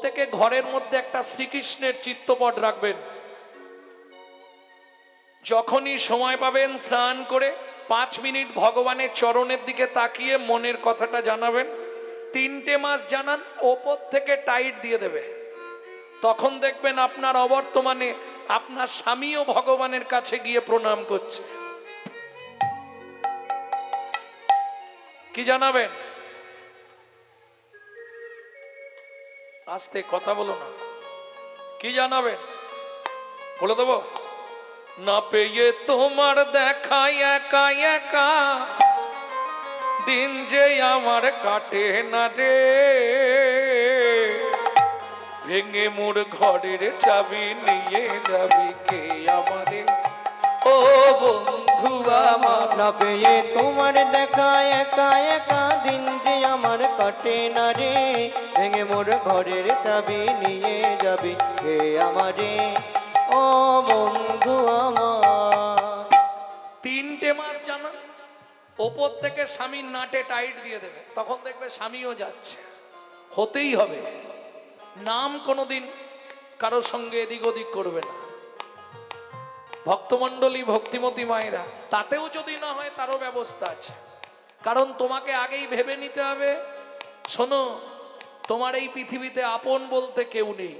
প্রত্যেকে ঘরের মধ্যে একটা শ্রীকৃষ্ণের চিত্রপট রাখবেন। যখনই সময় পাবেন স্নান করে 5 মিনিট ভগবানের চরণের দিকে তাকিয়ে মনের কথাটা জানাবেন। 3টে মাস জানান, ওপর থেকে টাইট দিয়ে দেবে। তখন দেখবেন আপনার অবর্তমানে আপনার স্বামীও ভগবানের কাছে গিয়ে প্রণাম করছে। কি জানাবেন? আস্তে কথা বলো না। কি জানাবেন বলে দেবো? না পেয়ে তোমার দেখা একা একা দিন যে আমার কাটে না রে, ভেঙে মোর ঘরের চাবি নিয়ে যাবি কে আমারে ও বন্ধু আমার। না পেয়ে তোমার দেখা একা একা দিন যে আমার কাটে না রে, ভেঙে মোর ঘরের চাবি নিয়ে যাবি কে আমারে ও বন্ধু আমার। 3টে মাস জানা, ওপর থেকে স্বামীর নাটে টাইট দিয়ে দেবে। তখন দেখবে স্বামীও যাচ্ছে। হতেই হবে। নাম কোনোদিন কারোর সঙ্গে এদিক ওদিক করবে না। ভক্তমণ্ডলী, ভক্তিমতী মায়েরা, তাতেও যদি না হয় তারও ব্যবস্থা আছে। কারণ তোমাকে আগেই ভেবে নিতে হবে, শোনো, তোমার এই পৃথিবীতে আপন বলতে কেউ নেই।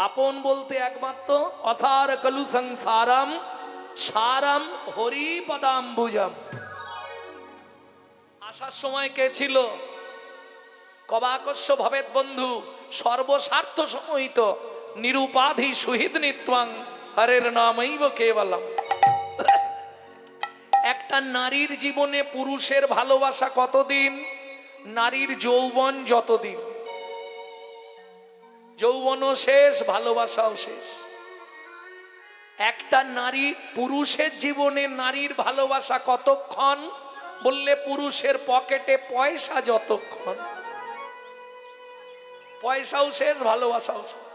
আপন বলতে একমাত্র অসার কলু সংসারাম সারাম হরি পদাম্বুজম। আসার সময় কে ছিল? কবাকস্য ভবেত বন্ধু সর্বস্বার্থ সমহিত নিরুপাধি সুহৃদ নিত্বাং হরের নামৈব কেবলম। একটা নারীর জীবনে পুরুষের ভালোবাসা কতদিন? নারীর যৌবন যতদিন। যৌবনও শেষ, ভালোবাসাও শেষ। একটা নারী, পুরুষের জীবনে নারীর ভালোবাসা কতক্ষণ বললে, পুরুষের পকেটে পয়সা যতক্ষণ। পয়সাও শেষ, ভালোবাসাও শেষ।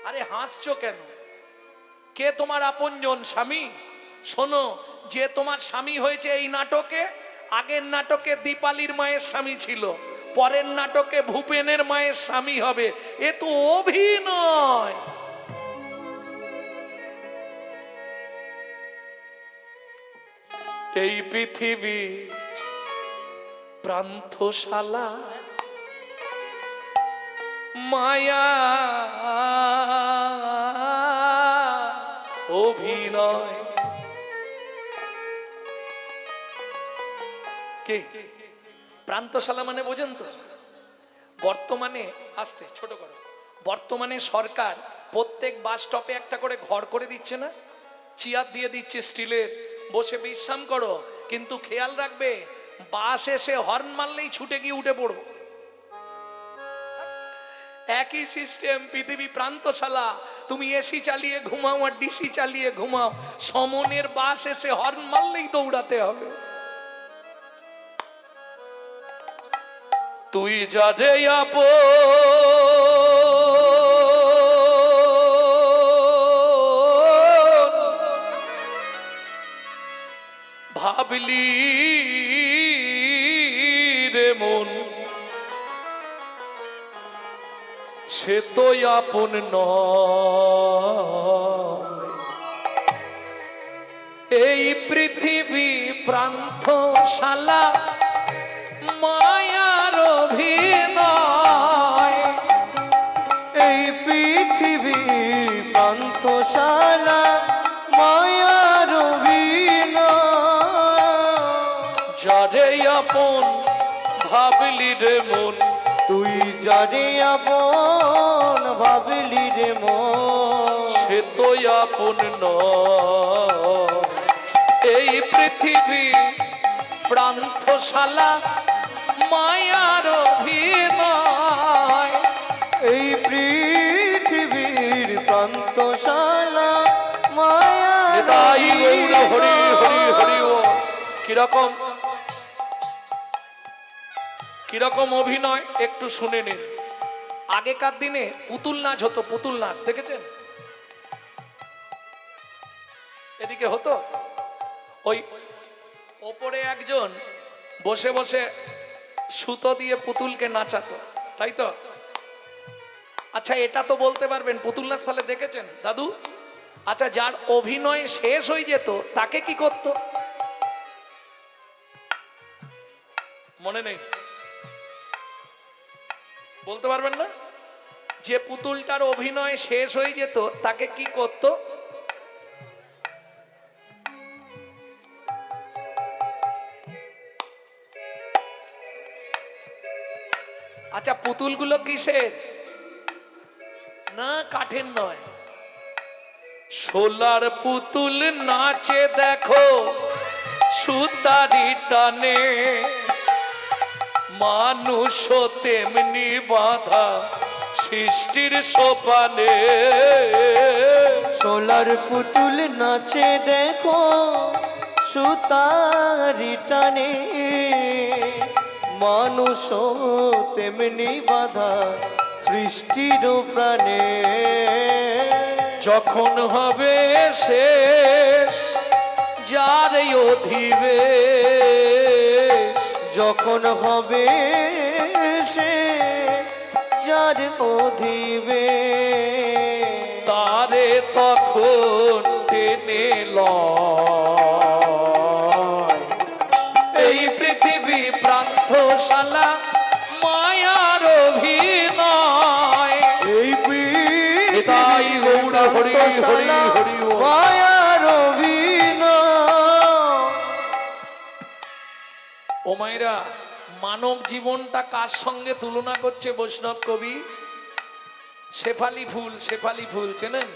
আরে হাসছো কেন? কে তোমার আপনজন? স্বামী। শোনো, যে তোমার স্বামী হয়েছে এই নাটকে, আগের নাটকে দীপালির মায়ের স্বামী ছিল, পরের নাটকে ভূপেনের মায়ের স্বামী হবে। এ তো অভিনয়। এই পৃথিবী প্রান্তশালা, মায়া অভিনয়। কে প্রান্তশালা মানে বোঝেন তো? বর্তমানে, আস্তে ছোট করো, বর্তমানে সরকার প্রত্যেক বাস স্টপে একটা করে ঘর করে দিচ্ছে না? চেয়ার দিয়ে দিচ্ছে স্টিলের, বসে বিশ্রাম করো। কিন্তু খেয়াল রাখবে, বাস এসে হর্ন মারলেই ছুটে গিয়ে উঠে পড়ো। একই সিস্টেম পৃথিবী প্রান্তশালা। তুমি এসি চালিয়ে ঘুমাও আর ডিসি চালিয়ে ঘুমাও, সমনের বাস এসে হর্ন মারলেই দৌড়াতে হবে। তুই যারে আপন ভাবলি রে মন, সে তো আপন নয়। এই পৃথিবী প্রান্তশালা, মায়ার অভিনয়। এই পৃথিবী প্রান্তশালা, মায়ার অভিনয়। যারে আপন ভাবলি রে মন, তুই যারে আপন ভাবলি রে মন, সে তো আপন নয়। এই পৃথিবী প্রান্তশালা, মায়ার অভিনয়। এই পৃথিবীর প্রান্তশালা, মায়ার গৌর হরি হরি হরি। কিরকম কিরকম অভিনয় একটু শুনে নিন। আগেকার দিনে পুতুল নাচ হতো। পুতুল নাচ দেখেছেন? এদিকে হতো। ওই ওপরে একজন বসে বসে সুতো দিয়ে পুতুলকে নাচাতো, তাই তো? আচ্ছা এটা তো বলতে পারবেন পুতুল নাচ তাহলে দেখেছেন দাদু? আচ্ছা যার অভিনয় শেষ হয়ে যেত তাকে কি করত? মনে নেই, বলতে পারবেন না? যে পুতুলটার অভিনয় শেষ হয়ে যেত তাকে কি করত? আচ্ছা পুতুলগুলো কিসের? না কাঠের নয়, সোলার পুতুল নাচে দেখো সুতারি টানে, মানুষ তেমনি বাধা সৃষ্টির সোপানে। সোলার পুতুল নাচে দেখো সুতারি টানে, মানুষ তেমনি বাধা সৃষ্টির প্রাণে। যখন হবে শেষ যার এই অধিবেশ, যখন হবে সে যার অধিবে, তারে তখন টেনে লয় এই পৃথিবী প্রান্তশালা মায়ার অভিনয়। এই তাই গৌর হরি হরি হরি ও। মায়ার অভিনয়। ও মায়েরা, মানব জীবনটা কার সঙ্গে তুলনা করছে বৈষ্ণব কবি? শেফালি ফুল। শেফালি ফুল চেনেন?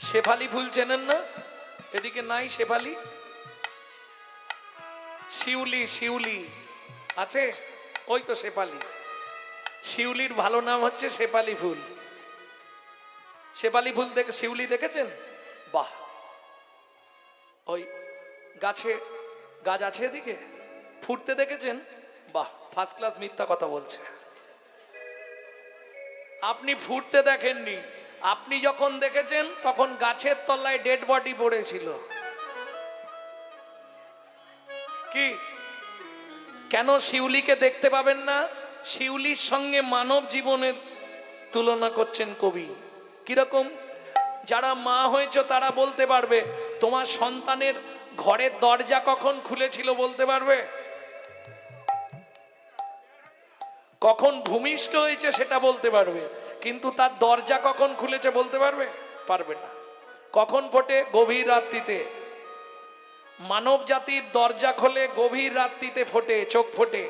শেফালি ফুল চেনেন না? এদিকে নাই শেফালি? শিউলি, শিউলি আছে, ওই তো শেফালি। শিউলির ভালো নাম হচ্ছে শেফালি ফুল। শেফালি ফুল দেখে শিউলি দেখেছেন? বাহ, ওই গাছে গাছ আছে এদিকে, ফুটতে দেখেছেন? বাহ, ফার্স্ট ক্লাস মিথ্যা কথা বলছে। আপনি ফুটতে দেখেননি, আপনি যখন দেখেছেন তখন গাছের তলায় ডেড বডি পড়েছিল। কি কেন শিউলিকে দেখতে পাবেন না? শিউলির সঙ্গে মানব জীবনের তুলনা করছেন কবি। কিরকম? যারা মা হয়েছে তারা বলতে পারবে তোমার সন্তানের ঘরের দরজা কখন খুলেছিল বলতে পারবে? কখন ভূমিষ্ঠ হয়েছে সেটা বলতে পারবে, কিন্তু তার দরজা কখন খুলেছে বলতে পারবে? পারবে না। কখন ফোটে? গভীর রাত্রিতে। মানব জাতির দরজা খোলে গভীর রাত্রিতে ফোটে, চোখ ফোটে।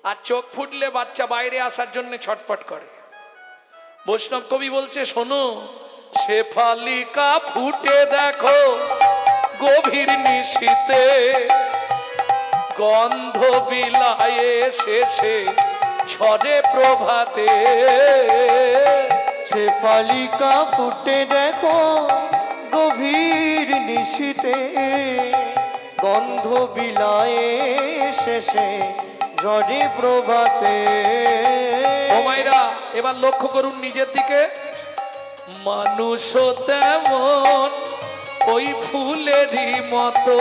আর চোখ ফুটলে বাচ্চা বাইরে আসার জন্য ছটফট করে। বৈষ্ণব কবি বলছে শোনো, শেফালিকা ফুটে দেখো গভীর নিশীতে, গন্ধ বিলায়ে শেষে ছড়ে প্রভাতে। শেফালিকা ফুটে দেখো গভীর নিশীতে, গন্ধ বিলায়ে শেষে ঝড়ে প্রভাতে। ও মায়েরা, এবার লক্ষ্য করুন নিজের দিকে। মানুষ তেমন ওই ফুলেরই মতো,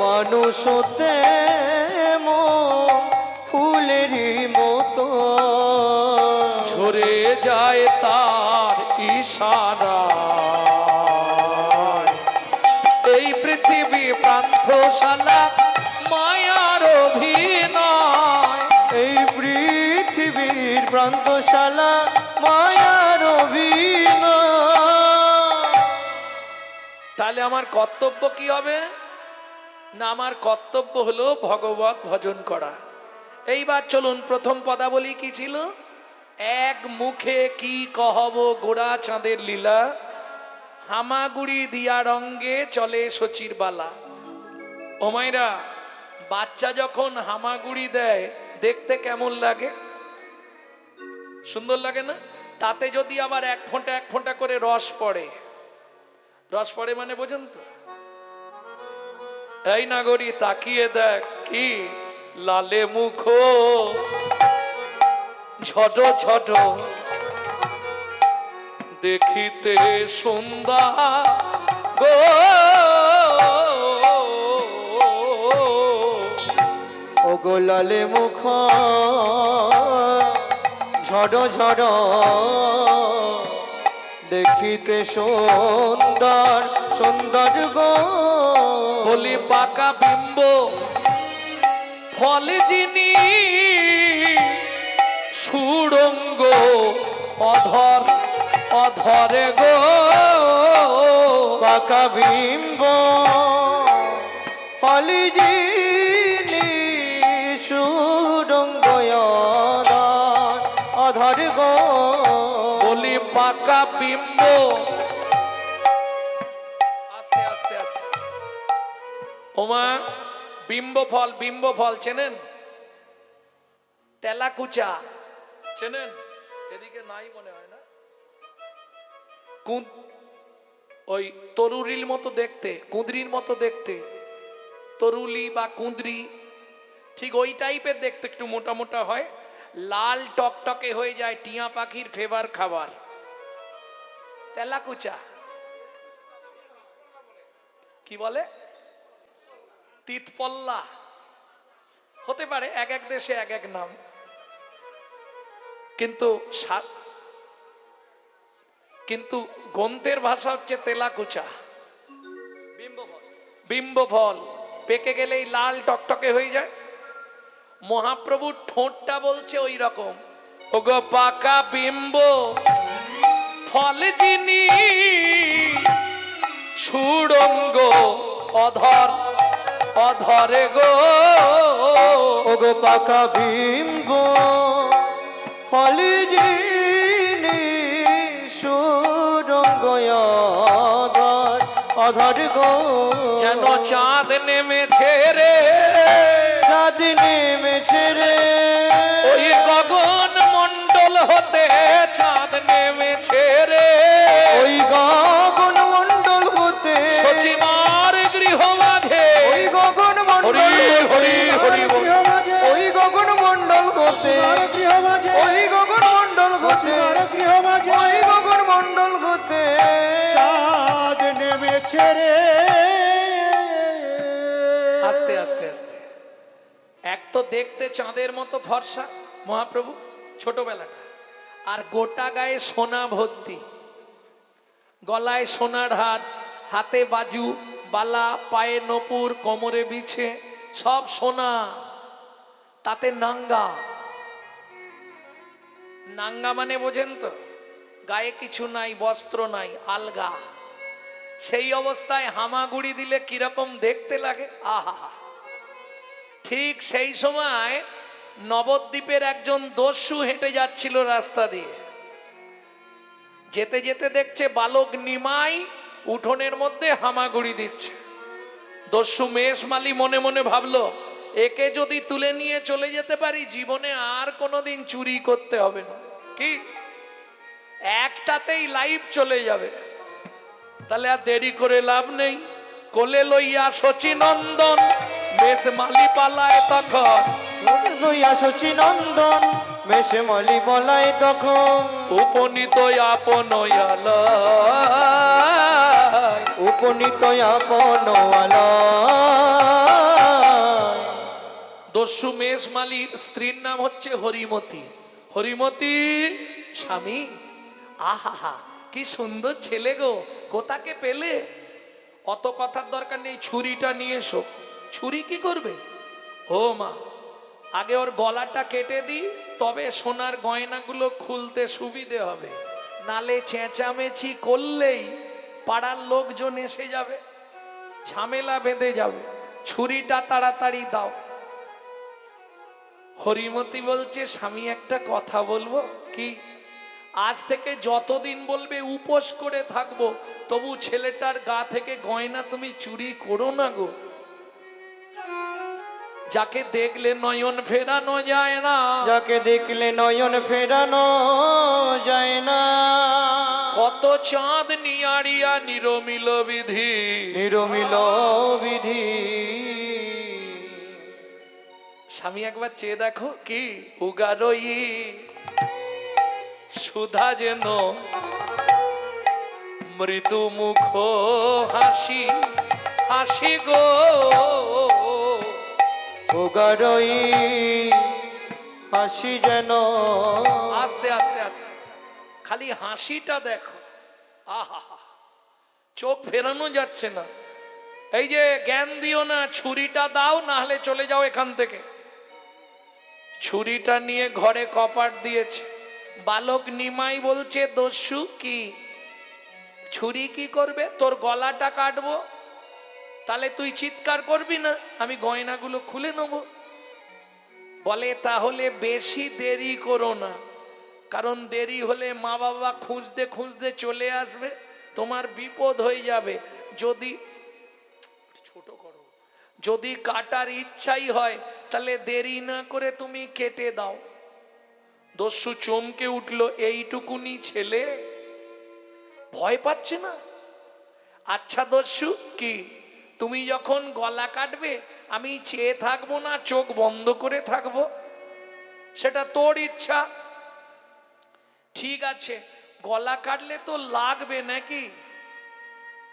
মানুষ তেমন ফুলেরই মতো, ঝরে যায় তার ইশারা। এই পৃথিবী প্রান্তশালা মায়ার অভিনয়। এই পৃথিবীর প্রান্তশালা মায়ার অভিনয়। তাহলে আমার কর্তব্য কি হবে? না, আমার কর্তব্য হলো ভগবত ভজন করা। এইবার চলুন, প্রথম পদাবলী কি ছিল? এক মুখে কি কহব গোড়া চাঁদের লীলা, হামাগুড়ি দিয়া রঙ্গে চলে শচীর বালা। ও মায়েরা, বাচ্চা যখন হামাগুড়ি দেয় দেখতে কেমন লাগে? সুন্দর লাগে না? তাতে যদি আবার এক ফোঁটা এক ফোঁটা করে রস পড়ে, রস পড়ে মানে বোঝেন তো? এই নাগরি তাকিয়ে দেখ কি লালে মুখ ঝড় ঝড়, দেখিতে সুন্দর গো। ও গোলালে মুখ ঝড় ঝড় দেখিতে সুন্দর সুন্দর গো। বলি পাকা বিম্ব ফল যিনি সুড়ঙ্গ অধর অধরে গো। পাকা বিম্ব ফলি যিনি সুরঙ্গ অধর গো। বলি পাকা বিম্ব। আস্তে আস্তে আস্তে। ওমা বিম্ব ফল চেনেন? তেলাকুচা চেনেন? এদিকে নাই মনে হয় না। ওই তরুরির মতো দেখতে, কুঁদরির মতো দেখতে, তরুলি বা কুঁদরি ঠিক ওই টাইপের দেখতে, একটু মোটা মোটা হয়, লাল টকটকে হয়ে যায়, টিয়া পাখির ফেভার খাবার তেলাকুচা। কি বলে? তিতপল্লা হতে পারে, এক এক দেশে এক এক নাম, কিন্তু গ্রন্থের ভাষা হচ্ছে তেলাকুচা। বিম্ব ফল পেকে গেলেই লাল টকটকে হয়ে যায়। মহাপ্রভুর ঠোঁটটা বলছে ওই রকম, ওগো পাকা বিম্ব ফল যিনি সুড়ঙ্গ অধর অধরে গো। ওগো পাকা বিম্ব ফলি যিনি সুরঙ্গ অধর অধর গো। যেন চাঁদ নেমেছে রে, চাঁদ নেমেছে রে, ওই গগন মণ্ডল হতে চাঁদ নেমেছে রে, ওই গগন মণ্ডল হতে সচিমার গৃহ মাঝে, ওই গগন মণ্ডল হরি হরি হরি ওই গগন মণ্ডল হতে ওই গগন মণ্ডল হতে ওই গগন মণ্ডল হতে চাঁদ নেমেছে রে। আস্তে আস্তে আস্তে। এক তো দেখতে চাঁদের মতো ফর্সা মহাপ্রভু ছোটবেলাটা, আর গোটা গায়ে সোনা ভর্তি, গলায় সোনার হার, হাতে বাজু বালা, পায়ে নপুর, কোমরে বিছে, সব সোনা, তাতে নাঙ্গা। নাঙ্গা মানে বোঝেন তো? গায়ে কিছু নাই, বস্ত্র নাই, আলগা। সেই অবস্থায় হামাগুড়ি দিলে কিরকম দেখতে লাগে, আহা। ঠিক সেই সময় নবদ্বীপের একজন দস্যু হেঁটে যাচ্ছিল রাস্তা দিয়ে, যেতে যেতে দেখছে বালক নিমাই উঠোনের মধ্যে হামাগুড়ি দিচ্ছে। দস্যু মেষমালি মনে মনে ভাবলো, একে যদি তুলে নিয়ে চলে যেতে পারি, জীবনে আর কোনোদিন চুরি করতে হবে না, কি একটাতেই লাইফ চলে যাবে। তাহলে আর দেরি করে লাভ নেই। কোলে লইয়া শচীনন্দন মেষমালি পালায় তখন, লইয়া শচীনন্দন মেষমালি বলায় তখন, উপনীত আপন উপনীত আপন দস্যু মেষমালির স্ত্রীর নাম হচ্ছে হরিমতি। হরিমতি স্বামী, আহা কি সুন্দর ছেলে গো, কোথাকে পেলে? অত কথার দরকার নেই, ছুরিটা নিয়ে এসো। ছুরি কি করবে? ও মা, আগে ওর গলাটা কেটে দিই, তবে সোনার গয়নাগুলো খুলতে সুবিধে হবে, নালে চেঁচামেচি করলেই পাড়ার লোকজন এসে যাবে, ঝামেলা বেঁধে যাবে। ছুরিটা তাড়াতাড়ি দাও। হরিমতি বলছে, স্বামী একটা কথা বলবো। কি? আজ থেকে যতদিন বলবে উপোস করে থাকবো, তবু ছেলেটার গা থেকে গয়না তুমি চুরি করো না গো। যাকে দেখলে নয়ন ফেরানো যায় না, যাকে দেখলে নয়ন ফেরানো যায় না, কত চাঁদ নিয়ারিয়া নিরমিল বিধি, নিরমিল বিধি। স্বামী একবার চেয়ে দেখো, কি উগারই সুধা যেন মৃদু মুখ হাসি হাসি গো। ওগারই হাসি যেন আস্তে আস্তে আস্তে, খালি হাসিটা দেখো, আহা, চোখ ফেরানো যাচ্ছে না। এই যে জ্ঞান দিও না, ছুরিটা দাও, না হলে চলে যাও এখান থেকে। ছুরিটা নিয়ে ঘরে কপাট দিয়েছে। বালক নিমাই বলছে, দস্যু কি ছুরি কি করবে? তোর গলাটা কাটবো, তাহলে তুই চিৎকার করবি না, আমি গয়নাগুলো খুলে নেব। বলে তাহলে বেশি দেরি করো না, কারণ দেরি হলে মা বাবা খুঁজতে খুঁজতে চলে আসবে, তোমার বিপদ হয়ে যাবে। যদি ছোট করো, যদি কাটার ইচ্ছাই হয় তাহলে দেরি না করে তুমি কেটে দাও। দস্যু চমকে উঠলো, এইটুকুনি ছেলে ভয় পাচ্ছে না? আচ্ছা দস্যু কি, তুমি যখন গলা কাটবে আমি চেয়ে থাকবো না, চোখ বন্ধ করে থাকবো, সেটা তোর ইচ্ছা। ঠিক আছে, গলা কাটলে তো লাগবে নাকি?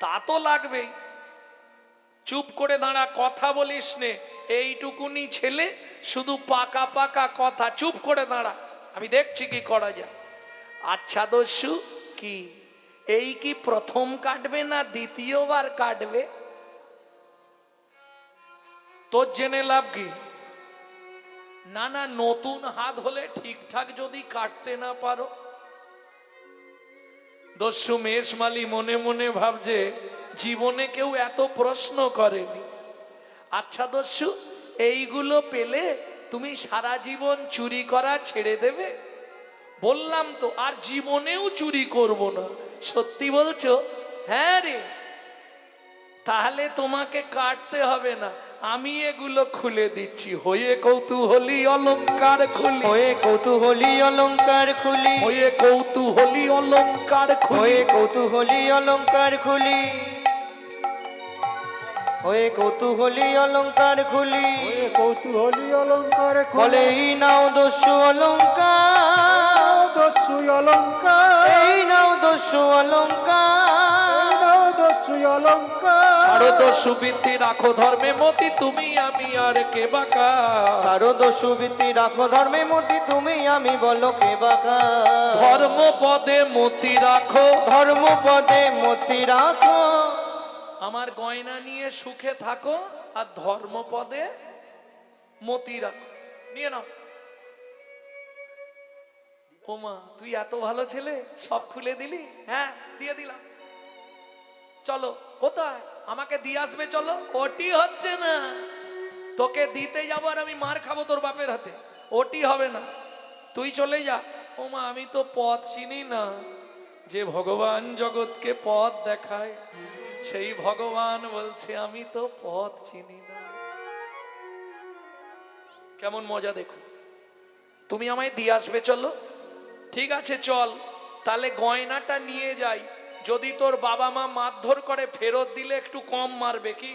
তা তো লাগবেই। চুপ করে দাঁড়া, কথা বলিস নে, এইটুকুনি ছেলে, শুধু পাকা পাকা কথা, চুপ করে দাঁড়া, আমি দেখছি কি করা যায়। আচ্ছা দস্যু কি, এই কি প্রথম কাটবে না দ্বিতীয়বার কাটবে? তোর জেনে লাভ কি? না না, নতুন হাত হলে ঠিকঠাক যদি কাটতে না পারো। দস্যু মেষমালি মনে মনে ভাবছে, জীবনে কেউ এত প্রশ্ন করেনি। আচ্ছা দস্যু, এইগুলো পেলে তুমি সারা জীবন চুরি করা ছেড়ে দেবে? বললাম তো আর জীবনেও চুরি করব না। সত্যি বলছো? হ্যাঁ রে, তাহলে তোমাকে কাটতে হবে না, আমি এগুলো খুলে দিচ্ছি। হয়ে কৌতূহলী অলংকার খুলি, হয়ে কৌতূহলী অলংকার খুলি, হয়ে কৌতূহলী অলংকার খুলি, হয়ে কৌতূহলী অলংকার খুলি, হয়ে কৌতূহলী অলংকার খুলি, ওই কৌতূহলী অলঙ্কার বলে এই নাও দস্যু অলংকার, দস্যু অলঙ্কার, এই নাও দস্যু অলংকার, দস্যু অলঙ্কার। ছাড়ো দস্যু বৃত্তি, রাখো ধর্মে মতি, তুমি আমি আর কে বাকা। ছাড়ো দস্যু বৃত্তি, রাখো ধর্মে মতি, তুমি আমি বলো কে বাকা। ধর্ম পদে মতি রাখো, ধর্ম পদে মতি রাখো, আমার গয়না নিয়ে সুখে থাকো, আর ধর্ম পদে মতি রাখো। নিয়ে নাও। ওমা, তুই এত ভালো ছেলে, সব খুলে দিলি? হ্যাঁ, দিয়ে দিলাম। চলো, কোথায়? আমাকে দিয়ে আসবে, চলো। ওটি হচ্ছে না, তোকে দিতে যাবো আর আমি মার খাবো তোর বাপের হাতে, ওটি হবে না, তুই চলে যা। ওমা, আমি তো পথ চিনি না। যে ভগবান জগৎকে পথ দেখায়, সেই ভগবান বলছে আমি তো পথ চিনি না। কেমন মজা দেখো। তুমি আমায় দিয়ে আসবে, চলো। ঠিক আছে চল, তাহলে গয়নাটা নিয়ে যাই। যদি তোর বাবা মা মারধর করে ফেরত দিলে একটু কম মারবে কি?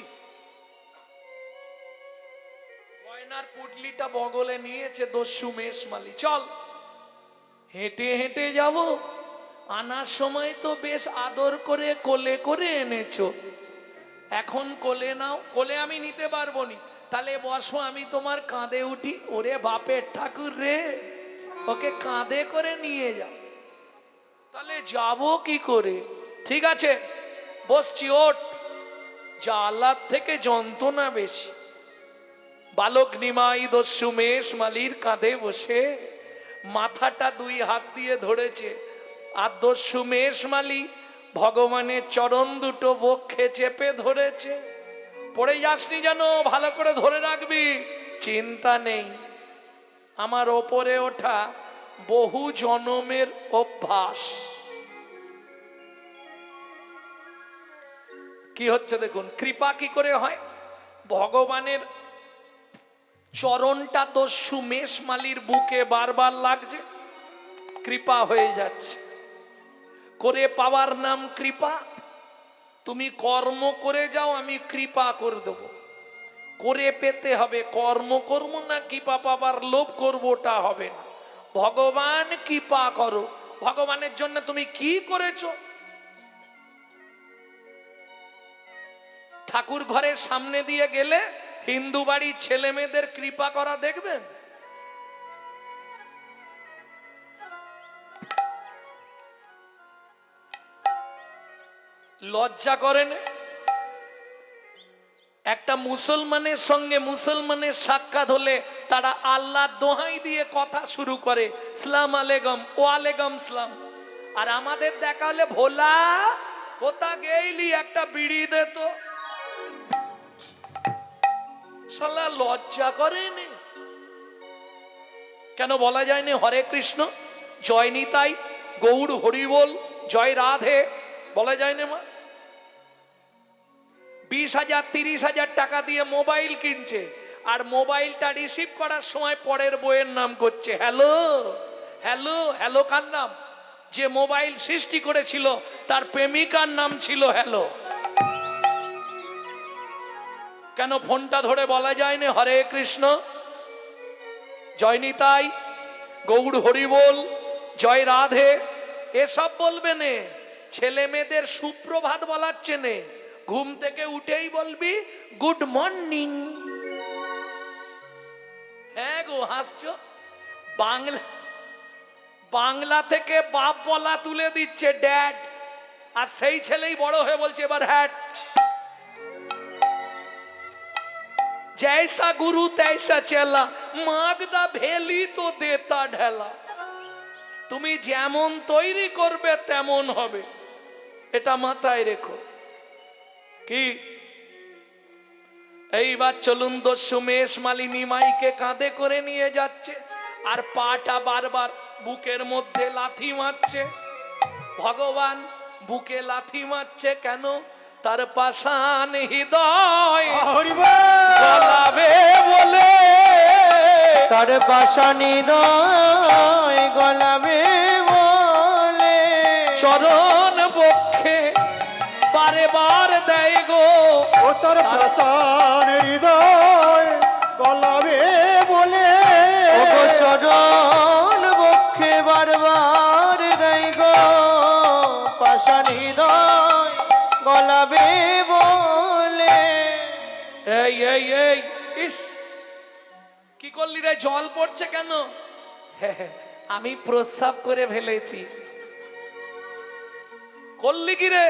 গয়নার পুটলিটা বগলে নিয়েছে দস্যু মেষমালি। চল, হেঁটে হেঁটে যাব, আনার সময় তো বেশ আদর করে কোলে করে এনেছো, এখন কোলে নাও। কোলে আমি নিতে পারবো নি, তাহলে বসো, আমি তোমার কাঁধে উঠি। ওরে বাপের ঠাকুর রে, ওকে কাঁধে করে নিয়ে যাও। তাহলে যাবো কি করে? ঠিক আছে, বসছি, ওঠ। জ্বালার থেকে যন্ত্রণা বেশি। বালক নিমাই দস্যু মেষমালির কাঁধে বসে মাথাটা দুই হাত দিয়ে ধরেছে, আর দস্যু মেষমালি ভগবানের চরণ দুটো বক্ষে চেপে ধরেছে। পড়ে যাসনি যেন, ভালো করে ধরে রাখবি। চিন্তা নেই, আমার ওপরে ওঠা বহু জনমের অভ্যাস। কি হচ্ছে দেখুন, কৃপা কি করে হয়? ভগবানের চরণটা দস্যু মেষমালির বুকে বারবার লাগছে, কৃপা হয়ে যাচ্ছে। করে পাওয়ার নাম কৃপা। তুমি কর্ম করে যাও, আমি কৃপা করে দেব। করে পেতে হবে, কর্ম করবো না কৃপা পাবার লোভ করবো, ওটা হবে না। ভগবান কৃপা করো। ভগবানের জন্য তুমি কি করেছো? ঠাকুর ঘরের সামনে দিয়ে গেলে হিন্দু বাড়ির ছেলে মেয়েদের কৃপা করা দেখবেন? লজ্জা করেন? একটা মুসলমানের সঙ্গে মুসলমানের সাক্ষাৎ হলে তারা আল্লাহর দোহাই দিয়ে কথা শুরু করে, সালাম আলাইকুম, ওয়ালাইকুম সালাম। আর আমাদের দেখা হলে ভোলা কোথা গেইলি, একটা বিড়ি দে তো। শালা লজ্জা করেন? কেন বলা যায়নি হরে কৃষ্ণ, জয় নিতাই, গৌর হরিবোল, জয় রাধে বলা যায় না? মা 20,000 30,000 টাকা দিয়ে মোবাইল কিনছে, আর মোবাইলটা রিসিভ করার সময় পরের বইয়ের নাম করছে হ্যালো হ্যালো হ্যালো। কার নাম? যে মোবাইল সৃষ্টি করেছিল তার প্রেমিকার নাম ছিল হ্যালো। কেন ফোনটা ধরে বলা যায় না হরে কৃষ্ণ, জয় নিতাই, গৌর হরিবোল, জয় রাধে এসব বলবে নে? ছেলে মেয়েদের সুপ্রভাত বলাচ্ছে নে, ঘুম থেকে উঠেই বলবি গুড মর্নিং। হ্যাঁ গো, হাসছো? বাংলা থেকে বাপ বলা তুলে দিচ্ছে ড্যাড, আর সেই ছেলেই বড় হয়ে বলছে এবার হ্যাট। जैसा गुरु तैसा चला, मागदा भेली तो देता ढेला। তুমি যেমন তৈরি করবে তেমন হবে, এটা মাথায় রেখো। কি এইবার চলুন, দস্যু মেষ মালি নিমাইকে কাঁধে করে নিয়ে যাচ্ছে, আর পাটা বারবার বুকের মধ্যে লাথি মারছে। ভগবান বুকে লাথি মারছে কেন? তার পাষাণ হৃদয় গলাবে বলে, তার পাষাণ হৃদয় গলাবে বলে, চরণ বক্ষে বারে বার দেয় গো। ও তার পাষাণ হৃদয় গলাবে বলে, ও গো চরণ বক্ষে বারবার দেয় গো, পাষাণ হৃদয় গলাবে বলে। এই এই এই ইস, কি করলি রে? জল পড়ছে কেন? আমি প্রস্রাব করে ফেলেছি। করলি কি রে?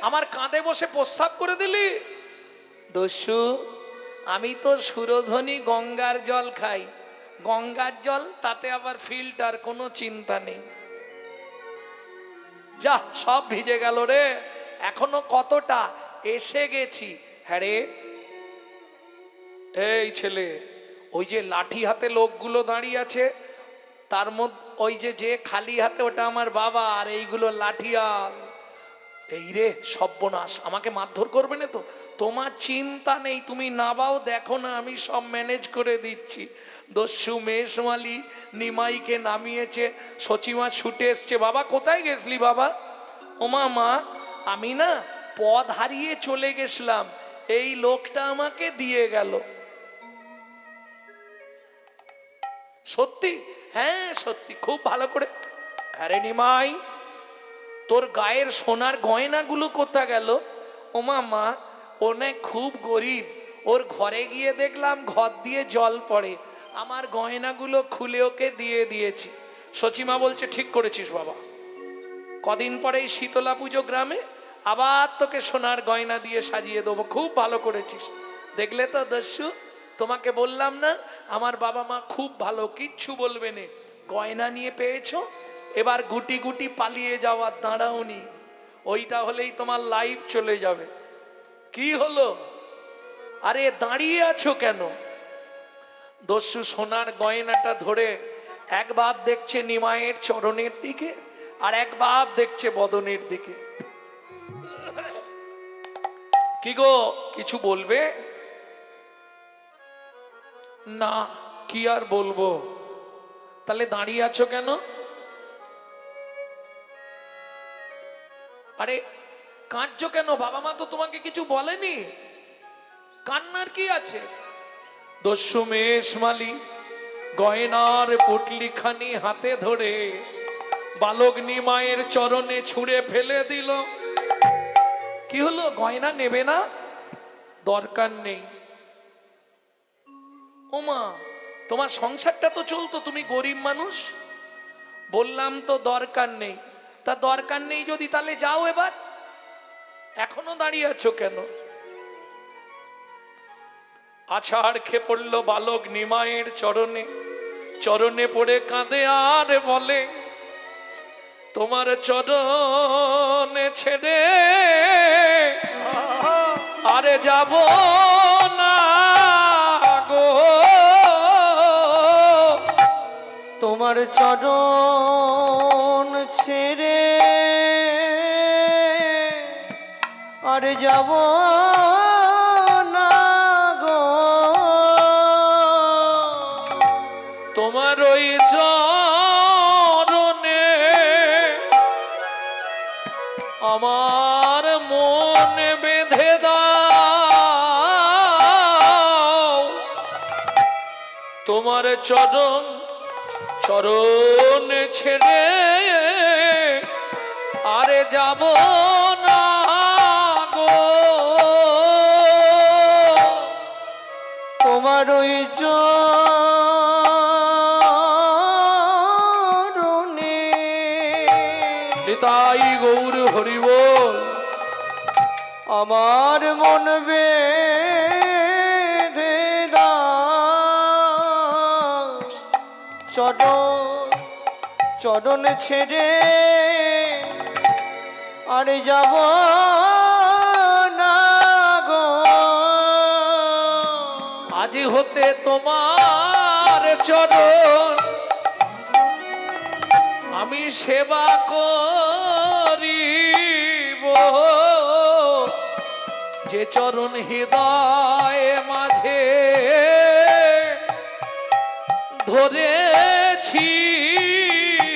আমার কাঁধে বসে প্রস্রাব করে দিলি? দস্যু, আমি তো সুরধনী গঙ্গার জল খাই, গঙ্গার জল, তাতে আবার ফিল্টার, কোনো চিন্তা নেই। যা, সব ভিজে গেল রে। এখনো কতটা, এসে গেছি। হ্যাঁ রে, এই ছেলে, ওই যে লাঠি হাতে লোকগুলো দাঁড়িয়ে আছে, তার মধ্যে ওই যে খালি হাতে ওটা আমার বাবা, আর এইগুলো লাঠিয়াল। এই রে সর্বনাশ, আমাকে মারধর করবে না তো? তোমার চিন্তা নেই, তুমি নাবাও, দেখো না আমি সব ম্যানেজ করে দিচ্ছি। দস্যু মেষমালি নিমাইকে নামিয়েছে, সচিমা ছুটে এসছে। বাবা কোথায় গেছলি বাবা? ওমা মা, আমি না পথ হারিয়ে চলে গেছিলাম, এই লোকটা আমাকে দিয়ে গেল। সত্যি? হ্যাঁ সত্যি, খুব ভালো করে। আরে নিমাই, তোর গায়ের সোনার গয়নাগুলো কোথা গেল? ওমা মা, ও না খুব গরিব, ওর ঘরে গিয়ে দেখলাম ঘর দিয়ে জল পড়ে, আমার গয়নাগুলো খুলে ওকে দিয়ে দিয়েছি। সচিমা বলছে ঠিক করেছিস বাবা, কদিন পরেই শীতলা পুজো গ্রামে, আবার তোকে সোনার গয়না দিয়ে সাজিয়ে দেবো, খুব ভালো করেছিস। দেখলে তো দস্যু, তোমাকে বললাম না আমার বাবা মা খুব ভালো, কিচ্ছু বলবে না। গয়না নিয়ে পেয়েছো, এবার গুটি গুটি পালিয়ে যাওয়ার দাঁড়াওনি, ওইটা হলেই তোমার লাইফ চলে যাবে। কি হলো? আরে দাঁড়িয়ে আছো কেন? দস্যু সোনার গয়নাটা ধরে একবার দেখছে নিমাইয়ের চরণের দিকে, আর একবার দেখছে বদনের দিকে। কি গো, কিছু বলবে? না, কি আর বলবো। তাহলে দাঁড়িয়ে আছো কেন? আরে কাঁদছো কেন? বাবা মা তো তোমাকে কিছু বলেনি, কান্নার কি আছে? দস্যু মেষমালি গয়নার পুটলিখানি হাতে ধরে বালক নিমাইয়ের চরণে ছুঁড়ে ফেলে দিল। কি হলো, গয়না নেবে না? দরকার নেই, ওমা, তোমার সংসারটা তো চলতো, তুমি গরিব মানুষ। বললাম তো দরকার নেই। তা দরকার নেই যদি, তাহলে যাও এবার, এখনো দাঁড়িয়ে আছো কেন? আছাড় খেয়ে পড়লো বালক নিমায়ের চরণে, চরণে পড়ে কাঁদে আর বলে, তোমার চরণে ছেড়ে আরে যাব না গো, তোমার চরণ ছেড়ে আর যাব না গো, তোমার ওই চরণে আমার মন বেঁধে দাও, তোমার চরণ ছেড়ে আরে যাব না গো, তোমার ওই চরণে নিতাই গৌর হরি বল। আমার মন বেঁধে দাও, চরণ ছেড়ে আর যাব না গো, আজ হতে তোমার চরণ আমি সেবা করিব, যে চরণ হৃদয় মাঝে ধরেছি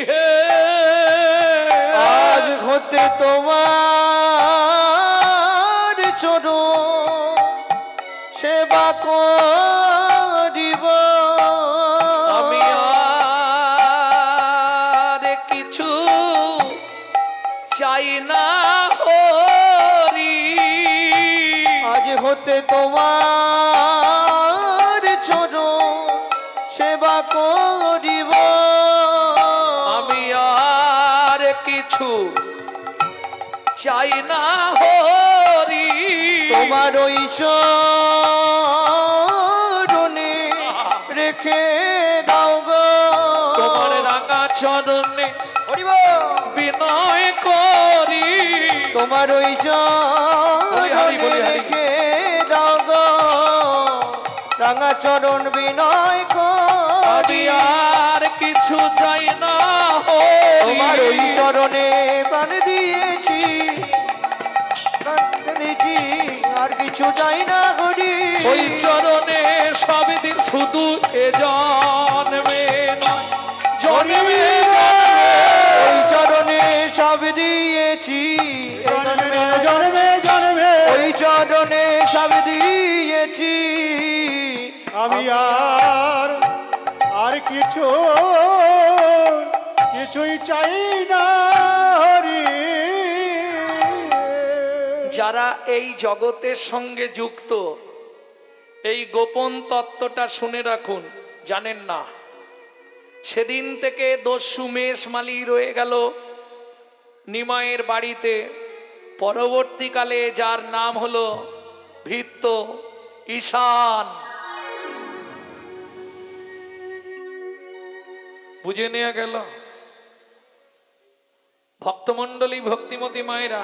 হে। আজ হতে তোমার চরণ সেবা করিব, আমি আর কিছু চাই না হরি, আজ হতে তোমার চরণ সেবা করিব, আমি আর কিছু চাই না হরি, তোমার ওই চরণে রেখে দাও গো, তোমার রাঙা চরণে হরিব বিনয় করি, তোমার ওই চরণে রেখে দাও গো, রাঙা চরণ বিনয় করি, আমি আর কিছু চাই না তোমার ওই হরি, চরণে প্রাণ দিয়েছি, আর কিছু চাই না হরি, ওই চরণে সব দিন শুধু এ জন্মে নয়, জন্মে ওই চরণে সব দিয়েছি, জন্মে জন্মে জন্মে ওই চরণে সব দিয়েছি, আমি আর কিছুই চাই না হরি। যারা এই জগতের সঙ্গে যুক্ত, এই গোপন তত্ত্বটা শুনে রাখুন। জানেন না, সেদিন থেকে দস্যু মেষ মালি রয়ে গেল নিমায়ের বাড়িতে, পরবর্তীকালে যার নাম হলো ভৃত্য ঈশান। বুঝে নেওয়া গেল? ভক্তমণ্ডলী, ভক্তিমতী মায়েরা,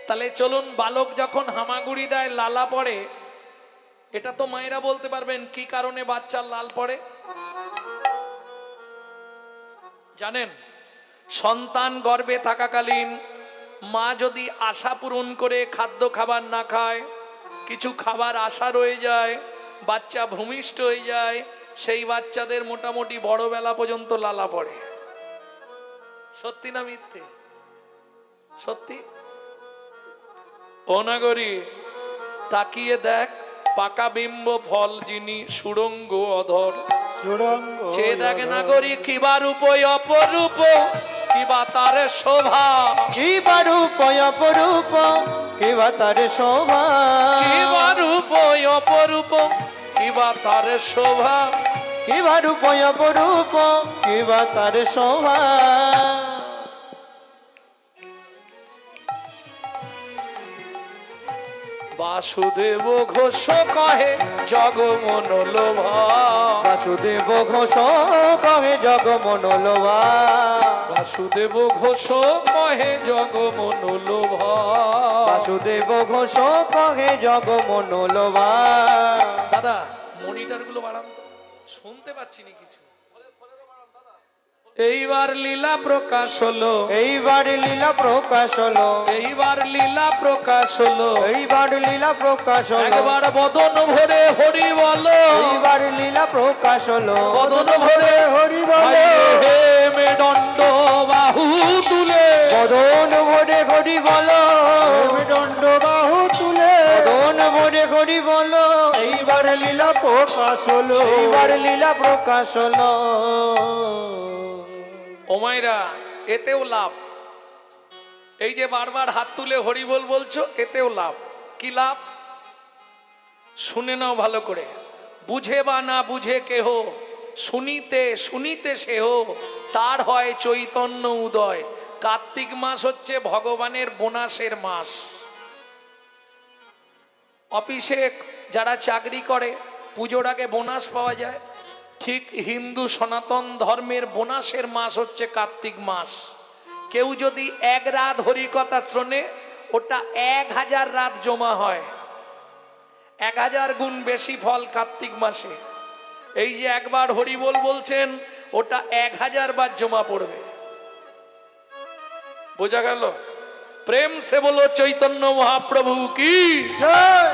তাহলে চলুন, বালক যখন হামাগুড়ি দেয়, লালা পড়ে, এটা তো মায়েরা বলতে পারবেন কি কারণে বাচ্চার লাল পড়ে? জানেন? সন্তান গর্ভে থাকাকালীন মা যদি আশা পূরণ করে খাদ্য খাবার না খায়, কিছু খাবার আশা রয়ে যায়, বাচ্চা ভূমিষ্ঠ হয়ে যায়, সেই বাচ্চাদের মোটামুটি বড়বেলা পর্যন্ত লালা পড়ে। সত্যি না মিথ্যে? সত্যি। ও নাগরী, তাকিয়ে দেখ, পাকা বিম্ব ফল যিনি সুরঙ্গ অধর, সুরঙ্গ চেয়ে দেখ নাগরী, কিবা রূপ অপরূপ, কিবা তার শোভা, কিবা রূপ অপরূপ, কিবা তার শোভা, কিবা রূপ অপরূপ, কিবা তার শোভা, কিবা রূপ অপরূপ, কিবা তার শোভা। বাসুদেব ঘোষ কহে জগমন লোভা, বাসুদেব ঘোষ কহে জগমন লোভা, বাসুদেব ঘোষ কহে জগমন লোভা। বাসুদেব ঘোষ কহে জগমন লোভা। দাদা মনিটর গুলো বাড়ান তো, শুনতে পাচ্ছি না কিছু। এইবার লীলা প্রকাশ হলো, এইবার লীলা প্রকাশ হলো, এইবার লীলা প্রকাশ হলো, এইবার লীলা প্রকাশ হলো, একবার বদন ভরে হরি বলো, এইবার লীলা প্রকাশ হলো, বদন ভরে হরি বলে হে মেদণ্ড বাহু তুলে, বদন ভরে হরি বলো, দণ্ড বাহু তুলে বদন ভরে হরি বলো। এইবার লীলা প্রকাশ হলো, এইবার লীলা প্রকাশ হলো। ও মায়েরা, এতেও লাভ। এই যে বারবার হাত তুলে হরি বল বলছো, এতেও লাভ। কি লাভ? শুনে নাও ভালো করে। বুঝে বা না বুঝে কেহ, শুনিতে শুনিতে সেহ, তার হয় চৈতন্য উদয়। কার্তিক মাস হচ্ছে ভগবানের বোনাসের মাস। অফিসে যারা চাকরি করে পুজোর আগে বোনাস পাওয়া যায়, ঠিক হিন্দু সনাতন ধর্মের বোনাসের মাস হচ্ছে কার্তিক মাস। কেউ যদি এক রাত হরিকথা শোনে, ওটা 1000 রাত জমা হয়, 1000 গুণ বেশি ফল কার্তিক মাসে। এই যে একবার হরি বল বলছেন, ওটা 1000 বার জমা পড়বে। বোঝা গেল? প্রেম সে বলো চৈতন্য মহাপ্রভু কি। জয়।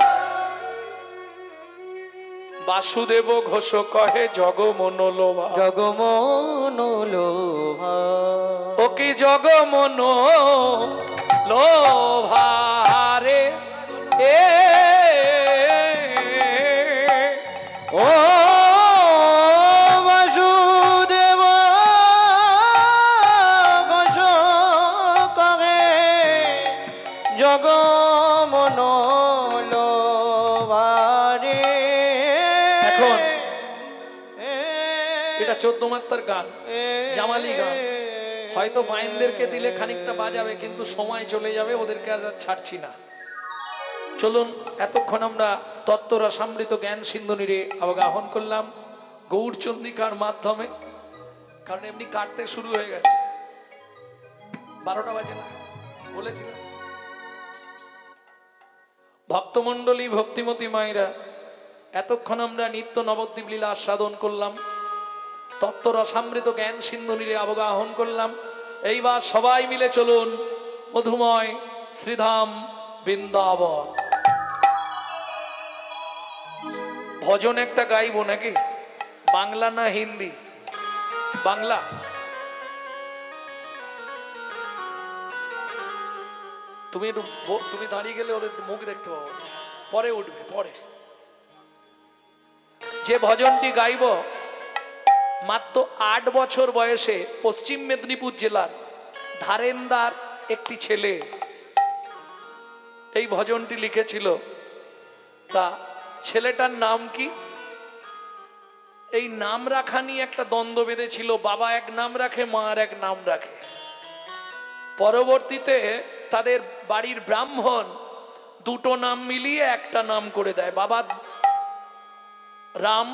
বাসুদেব ঘোষ কহে জগমন লোভা, জগমন লোভা, ও কি জগমন লোভারে এ ও বাসুদেব ঘোষ কহে জগমন লোভা রে। এখন এটা 14 মাত্রার গান, জামালি গান। হয়তো বাইনদেরকে দিলে খানিকটা বাজাবে, কিন্তু সময় চলে যাবে, ওদেরকে আর ছাড়ছি না। চলুন, এতক্ষণ আমরা তত্ত্ব রসামৃত জ্ঞান সিন্ধুনিরে অবগাহন করলাম গৌরচন্দ্রিকার মাধ্যমে। কারণ এমনি কাটতে শুরু হয়ে গেছে, 12টা বাজে না বলেছিলাম। ভক্তমণ্ডলী, ভক্তিমতী মায়েরা, এতক্ষণ আমরা নিত্য নবদ্বীপ লীলা আস্বাদন করলাম, তত্ত্ব রসামৃত জ্ঞান সিন্ধুনিরে অবগাহন করলাম। এইবার সবাই মিলে চলুন মধুময় শ্রীধাম বৃন্দাবন। ভজন একটা গাইবো নাকি? বাংলা না হিন্দি? বাংলা। তুমি দাঁড়িয়ে গেলে ওদের মুখ দেখতে পাবো, পরে উঠবে। পরে যে ভজনটি গাইব, মাত্র 8 বছর বয়সে পশ্চিম মেদিনীপুর জেলার ধারেন্দার একটি ছেলে এই ভজনটি লিখেছিল। তা ছেলেটার নাম কি? এই নাম রাখা নিয়ে একটা দ্বন্দ্ব বেঁধেছিল। বাবা এক নাম রাখে, মা আর এক নাম রাখে। পরবর্তীতে তাদের বাড়ির ব্রাহ্মণ দুটো নাম মিলিয়ে একটা নাম করে দেয়। বাবা রাম,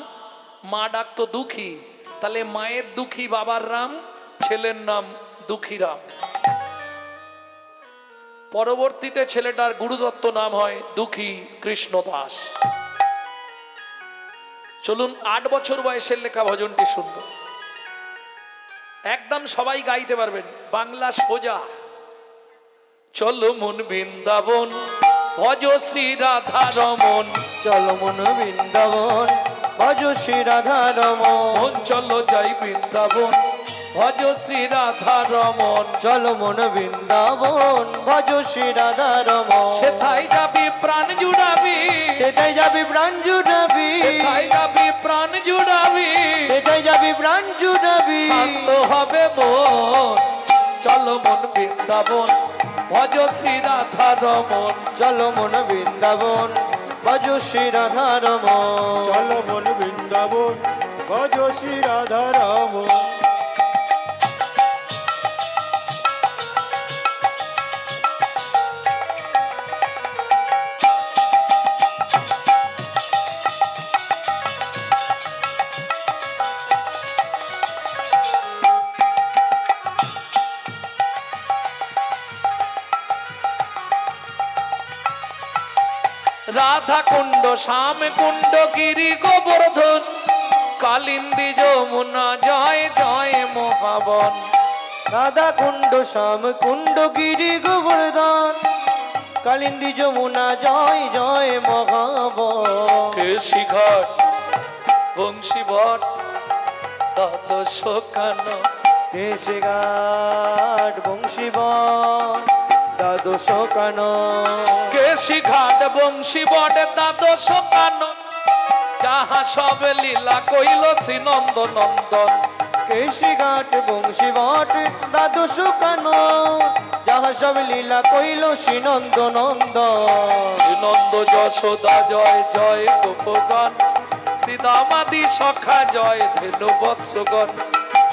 মা ডাকতো দুঃখী, তাহলে মায়ের দুঃখী, বাবার রাম, ছেলের নাম দুঃখী রাম। পরবর্তীতে ছেলেটার গুরুদত্ত নাম হয় দুঃখী কৃষ্ণ দাস। চলুন 8 বছর বয়সের লেখা ভজনটি শুনব। একদম সবাই গাইতে পারবেন, বাংলা সোজা। চলো মন বৃন্দাবন, ভজ শ্রী রাধা রমন। চলো মন বৃন্দাবন, ভজ শ্রী রাধা রমন। চলো যাই বৃন্দাবন, ভজ শ্রী রাধা রমন। চলো মন বৃন্দাবন, ভজ শ্রী রাধা রমন। সেথায় যাবি প্রাণ জুড়াবি, সেটাই যাবি প্রাণ জুড়াবি, সেথায় যাবি প্রাণ জুড়াবি, সেটাই যাবি প্রাণ জুড়াবি। শান্ত হবে মন। চলো মন বৃন্দাবন, ভজ শ্রী রাধা রমন। চলো মন বৃন্দাবন, ভজ শ্রী রাধারমন। চলো মন বৃন্দাবন ভজ শ্রী রাধারমন। রাধা কুণ্ড শ্যাম কুণ্ড গিরি গোবর্ধন কালিন্দী যমুনা জয় জয় মহাবন। রাধা কুণ্ড শ্যাম কুণ্ড গিরি গোবর্ধন কালিন্দী যমুনা জয় জয় মহাবন। কেশি ঘাট বংশী ভট দ্বাদশ কানো কেশে ঘাট বংশীবন দ্বাদশ কানন। কেশি ঘাট বংশী ভট দ্বাদশ কানো যাহা সব লীলা কইল শ্রীনন্দ নন্দন। কেশি ঘাট বংশীবট দ্বাদশ কানন যাহা সব লীলা কইল শ্রীনন্দ নন্দন। শ্রীনন্দ যশোদা জয় জয় গোপগণ শ্রীদামাদি সখা জয় ধেনু বৎসগণ।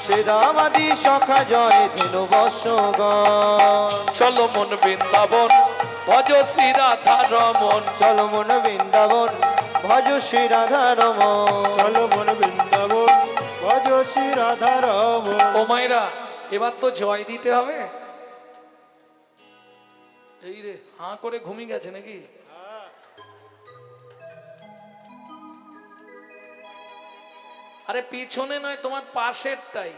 শ্রীরামাদি সখা জয় ধেনু বৎসগণ। চলো মন বৃন্দাবন ভজ শ্রী রাধা রমন। চলো মন বৃন্দাবন ভজ শ্রী রাধারমন। চলো মন বৃন্দাবন ভজ শ্রী রাধারমন। ও মায়েরা এবার তো জয় দিতে হবে। এই রে হাঁ করে ঘুমিয়ে গেছে নাকি? আরে পিছনে নয় তোমার পাশেরটাই।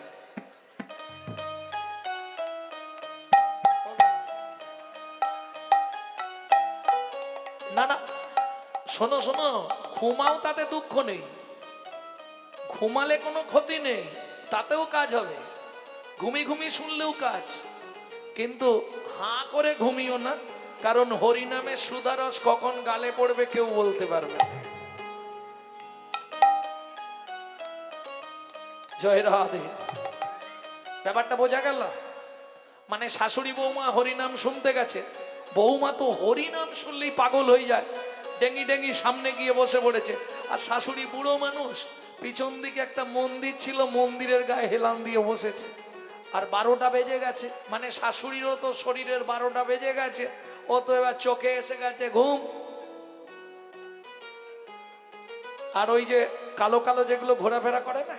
না না শোনো শোনো, ঘুমাও তাতে দুঃখ নেই, ঘুমালে কোনো ক্ষতি নেই, তাতেও কাজ হবে, ঘুমি ঘুমি শুনলেও কাজ, কিন্তু হাঁ করে ঘুমিও না, কারণ হরিনামের সুধারস কখন গালে পড়বে কেউ বলতে পারবে না। জয় রাধে। ব্যাপারটা বোঝা গেল? মানে শাশুড়ি বৌমা হরিনাম শুনতে গেছে, বৌমা তো হরিনাম শুনলেই পাগল হয়ে যায়, ডেঙ্গি ডেঙ্গি সামনে গিয়ে বসে পড়েছে, আর শাশুড়ি বুড়ো মানুষ, পিছন দিকে একটা মন্দির ছিল, মন্দিরের গায়ে হেলান দিয়ে বসেছে, আর 12টা বেজে গেছে, মানে শাশুড়িরও তো শরীরের 12টা বেজে গেছে, ও তো এবার চোখে এসে গেছে ঘুম। আর ওই যে কালো কালো যেগুলো ঘোরাফেরা করে না,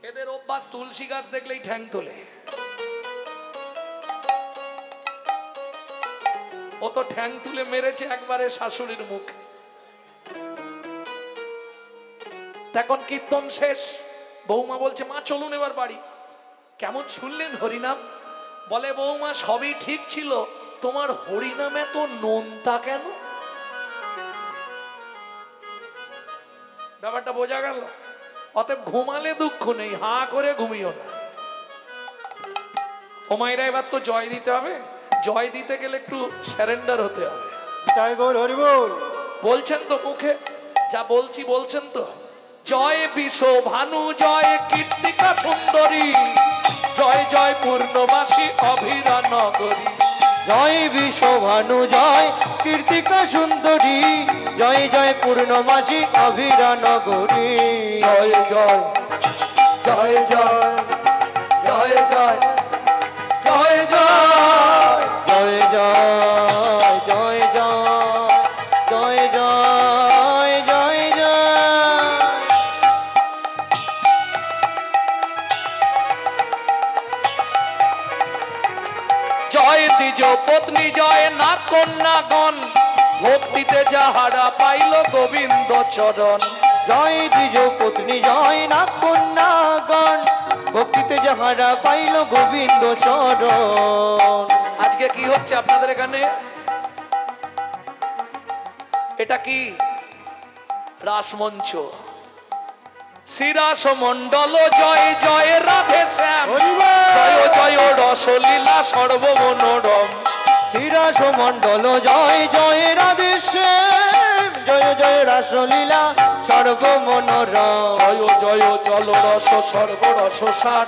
এদের অভ্যাস তুলসী গাছ দেখলেই ঠ্যাং তোলে। ও তো ঠ্যাং তুলে মেরেছে একবারে শাশুড়ির মুখে। তখন কীর্তন শেষ, বৌমা বলছে মা চলুন এবার বাড়ি। কেমন শুনলেন হরিনাম? বলে বৌমা সবই ঠিক ছিল, তোমার হরিনামে তো নোনতা কেন? ব্যাপারটা বোঝা গেল? অতএব ঘুমালে দুঃখ নেই, হাঁ করে ঘুমিও না। ও মায়েরা এবার তো জয় দিতে হবে, জয় দিতে গেলে একটু সারেন্ডার হতে হবে। তাই গৌর হরি বল। বলছেন তো মুখে যা বলছি, বলছেন তো? জয় বিশ্ব ভানু জয় কীর্তিকা সুন্দরী, জয় জয় পূর্ণবাসী অভিরা নগরী। জয় বিশ্বভানু জয় কীর্তিকা সুন্দরী, জয় জয় পূর্ণমাসী অভিরা নগরী। জয় জয় জয় জয় জয় জয় জয় জয় জয় জয় জয় জয় জয় জয় জয় জয়। জয় দ্বিজ পত্নী জয় নাথ কন্যাগণ, ভক্তিতে যাহারা পাইল গোবিন্দ চরণ। জয় দ্বিজ পত্নী জয় নাথ কন্যাগণ, ভক্তিতে যাহারা পাইল গোবিন্দ চরণ। আজকে কি হচ্ছে আপনাদের এখানে? এটা কি? রাসমঞ্চ, শ্রীরাস মন্ডল জয় জয় রাধে শ্যাম, জয় জয় রসলীলা সর্বমনোরম। শ্রীরাস মন্ডল জয় জয় রাধে শ্যাম, জয় জয় রাসলীলা সর্বমনোরম। জয় জয় জল রস সর্বরস সার,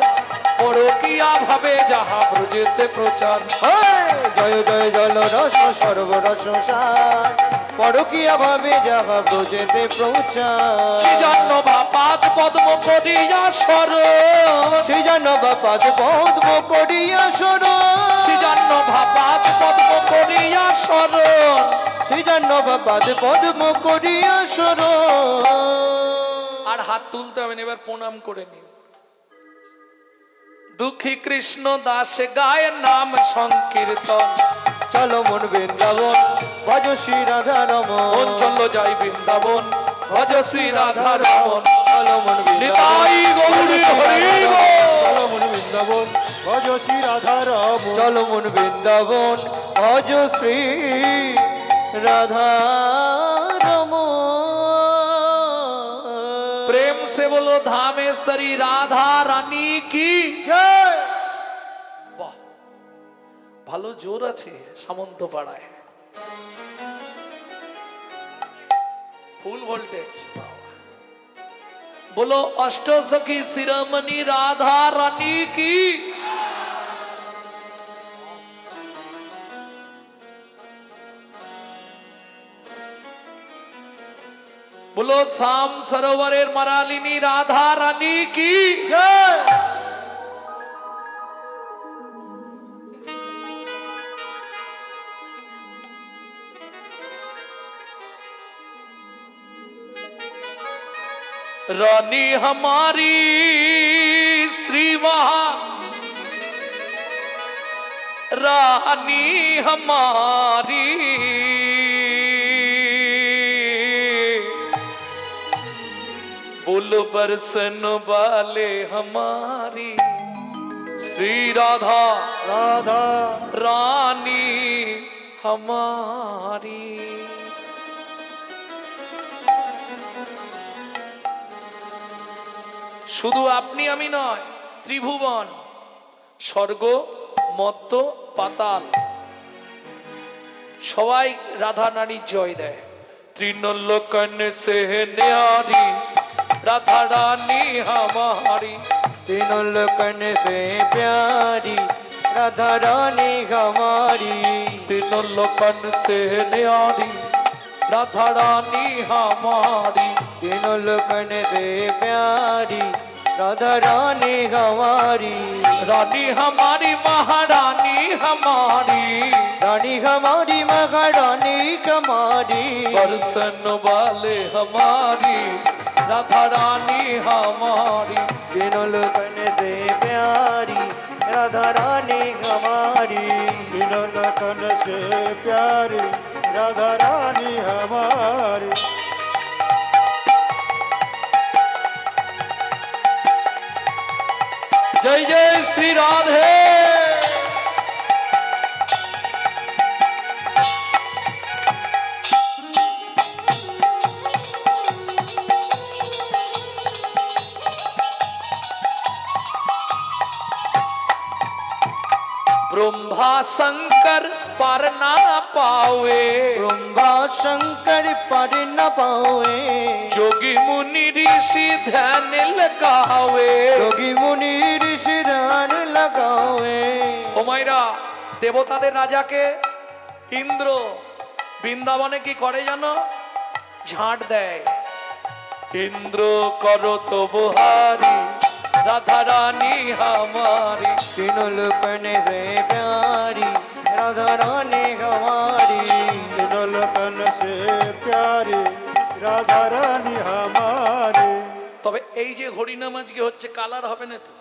পরকিয়া ভাবে যাহা ব্রজেতে প্রচার। জয় জয় জল রস সর্বরস সার, পরকিয়া ভাবে যাহা ব্রজেতে প্রচার সেজন্য ভাপাত পদ্ম করিয়া শরণ সেজন্য বাপাদ পদ্ম করিয়া শরণ সেজন্য ভাপাত পদ্ম করিয়া শরণ সেজন্য বাপাদ পদ্ম করিয়া শরণ আর হাত তুলতে হবে না, এবার প্রণাম করে নিন। দুঃখী কৃষ্ণ দাস গায় নাম সংকীর্তন চলো মন বৃন্দাবন ভজ শ্রী রাধা রমন চলো যাই বৃন্দাবন ভজ শ্রী রাধা রমন চলো মন নিতাই গৌরী হরি বল। চলো মন বৃন্দাবন ভজ শ্রী রাধা রমন চলো মন বৃন্দাবন ভজ শ্রী রাধা রমন प्रेम से बोलो धामेश्वरी राधा रानी की জয়। বাহ, ভালো জোর আছে সামন্ত পাড়ায়, ফুল ভোল্টেজ। बोलो अष्ट सखी शिरोमणि राधा रानी की बोलो शाम सरोवरेर मरालिनी राधा रानी की জয়। रानी हमारी श्री महा रानी हमारी बोल बरसन वाले हमारी श्री राधा রাধা रानी हमारी। শুধু আপনি আমি নয়, ত্রিভুবন স্বর্গ মর্ত পাতাল সবাই রাধা নারীর জয় দেয়। তৃণলোকন সে ন্যারি রাধা রানী हमारी तीनों लोकन से प्यारी राधा रानी हमारी तृणलोकन से न्यारी राधा रानी हमारी तीनों लोकन से प्यारी राधा रानी हमारी रानी हमारी महारानी हमारी रानी हमारी महारानी हमारी बरसन वाले हमारी राधा रानी हमारी तीनों लोकन से प्यारी राधा रानी हमारी বিনোদন সে প্যারি রাধা রানী हमारी जय जय श्री राधे। ब्रह्मा शंकर पर ना पावे ब्रह्मा शंकर पर न पावे जोगी मुनि ऋषि ध्यान लगावे। योगी मुनि ऋषि ध्यान लगावे ও মাইরা, দেবতাদের রাজাকে ইন্দ্র বৃন্দাবনে কি করে জানো? ঝাঁট দেয়। ইন্দ্র করো তো বহারি রাধা রানী हमारी तीनों लोकन से प्यारी राधा रानी हमारी বিনোদন সে প্যারি রাধা রানী हमारी তবে এই যে হরিনাম আজকে হচ্ছে, কালার হবে না তো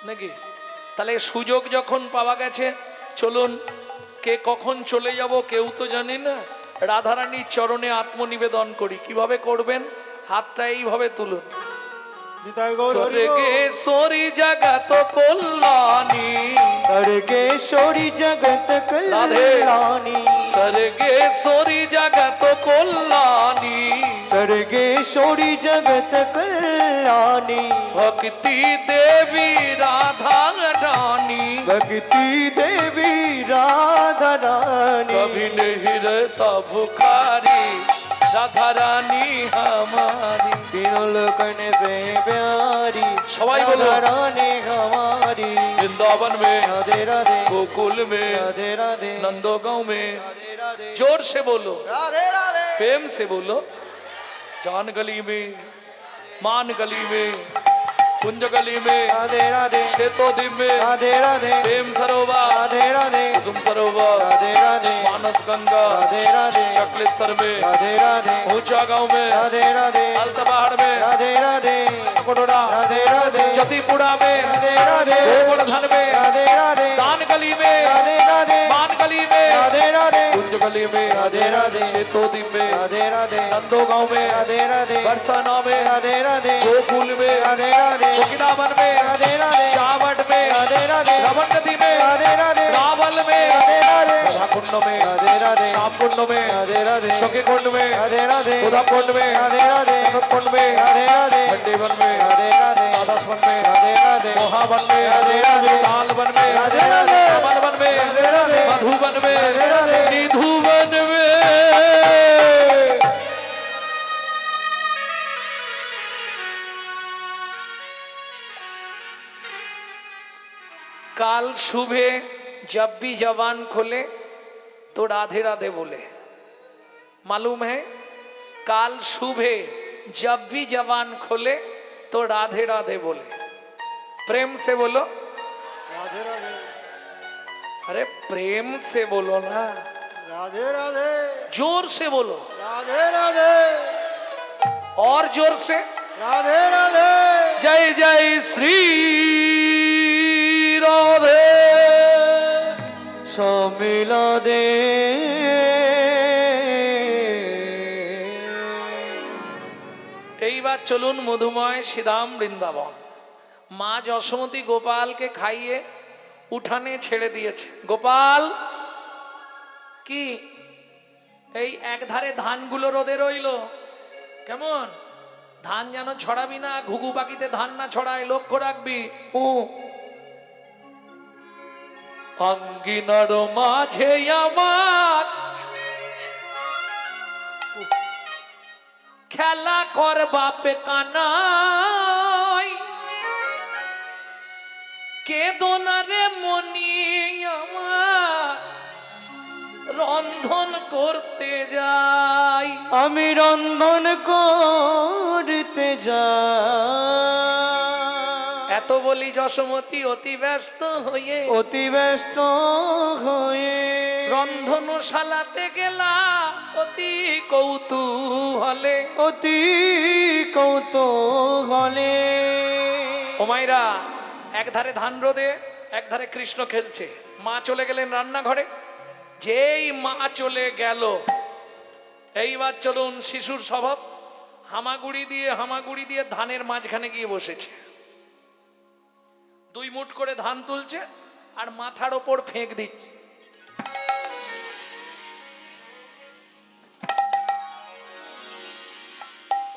নাকি? তাহলে সুযোগ যখন পাওয়া গেছে, চলুন, কে কখন চলে যাব কেউ তো জানি না, রাধারানীর চরণে আত্মনিবেদন করি। কিভাবে করবেন? হাতটা এইভাবে তুলুন। নিতাই গৌর হরি বল। স্বর্গেশ্বরী জগত কল্যাণী सर्गेश्वरी जगत कल्याणी স্বর্গেশ্বরী জগত কল্যাণী सर्गेश्वरी जगत कल्याणी भक्ति देवी राधा रानी भक्ति देवी राधा रानी कभी नहीं रहता भुखारी राधा रानी हमारी। तीनों लोकन से प्यारी सबाई बोलो। राधा रानी हमारी वृंदावन में, राधे राधे गोकुल में, राधे राधे नंदोगांव में। राधे राधे जोर से बोलो, राधे राधे प्रेम से बोलो। जान गली में, मान गली में, कुंज गली में, राधे राधे श्वेतोद्वीप में, राधे राधे प्रेम सरोवर, राधे राधे कुसुम सरोवर, राधे राधे मानस गंगा, राधे राधे चकलेश्वर में, राधे राधे ऊंचा गांव में, राधे राधे अल्तबाहर में, राधे राधे कोटोड़ा, राधे राधे जतीपुरा में, राधे राधे गोवर्धन में, राधे राधे दान गली में, राधे राधे मान गली में, राधे राधे कुंज गली में, राधे राधे श्वेतोद्वीप में, राधे राधे नंदोगांव में, राधे राधे बरसाना में, राधे राधे गोकुल में, राधे राधे वृंदावन में, राधे राधे चावट में, राधे राधे रमन नदी में, राधे राधे रावल में, राधे राधे राधा कुंड में, राधे राधे श्याम कुंड में, राधे राधे सखी कुंड में, राधे राधे उधा कुंड में, राधे राधे अनंत कुंड में, राधे राधे खंडेवन में, राधे राधे राधास्वन में, राधे राधे मोहावन में, राधे राधे तालवन में, राधे राधे कमलवन में, राधे राधे मधुवन में, राधे राधे निधुवन में। काल सुबह जब भी जबान खोले तो राधे राधे बोले। मालूम है, काल सुबह जब भी जबान खोले तो राधे राधे बोले। प्रेम से बोलो, राधे राधे अरे प्रेम से बोलो ना, राधे राधे जोर से बोलो, राधे राधे और जोर से। राधे राधे जय जय श्री राधे। সমিলা দে এইবার চলুন মধুময় শ্রীধাম বৃন্দাবন। মা যশোমতী গোপালকে খাইয়ে উঠানে ছেড়ে দিয়েছে। গোপাল কি এই একধারে ধানগুলো রোদে রইল, কেমন ধান যেন ছড়াবি না, ঘুঘু পাখিতে ধান না ছড়ায়, লক্ষ্য রাখবি। অঙ্গিনার মাঝে আমার খেলা কর বাপে কানাই, কেদনারে মনি আমার রন্ধন করতে যাই। আমি রন্ধন করতে যাই। এত বলি যশোমতী অতি ব্যস্ত হয়ে অতি ব্যস্ত হয়ে রন্ধনশালাতে গেলা অতি কৌতূহলে। অতি কৌতূহলে। ও মাইরা, একধারে ধান রোদে, একধারে কৃষ্ণ খেলছে। মা চলে গেলেন রান্নাঘরে। যেই মা চলে গেল, এইবার চলুন শিশুর স্বভাব, হামাগুড়ি দিয়ে ধানের মাঝখানে গিয়ে বসেছে। 2 মুঠ করে ধান তুলছে আর মাথার ওপর ফেঁক দিচ্ছে।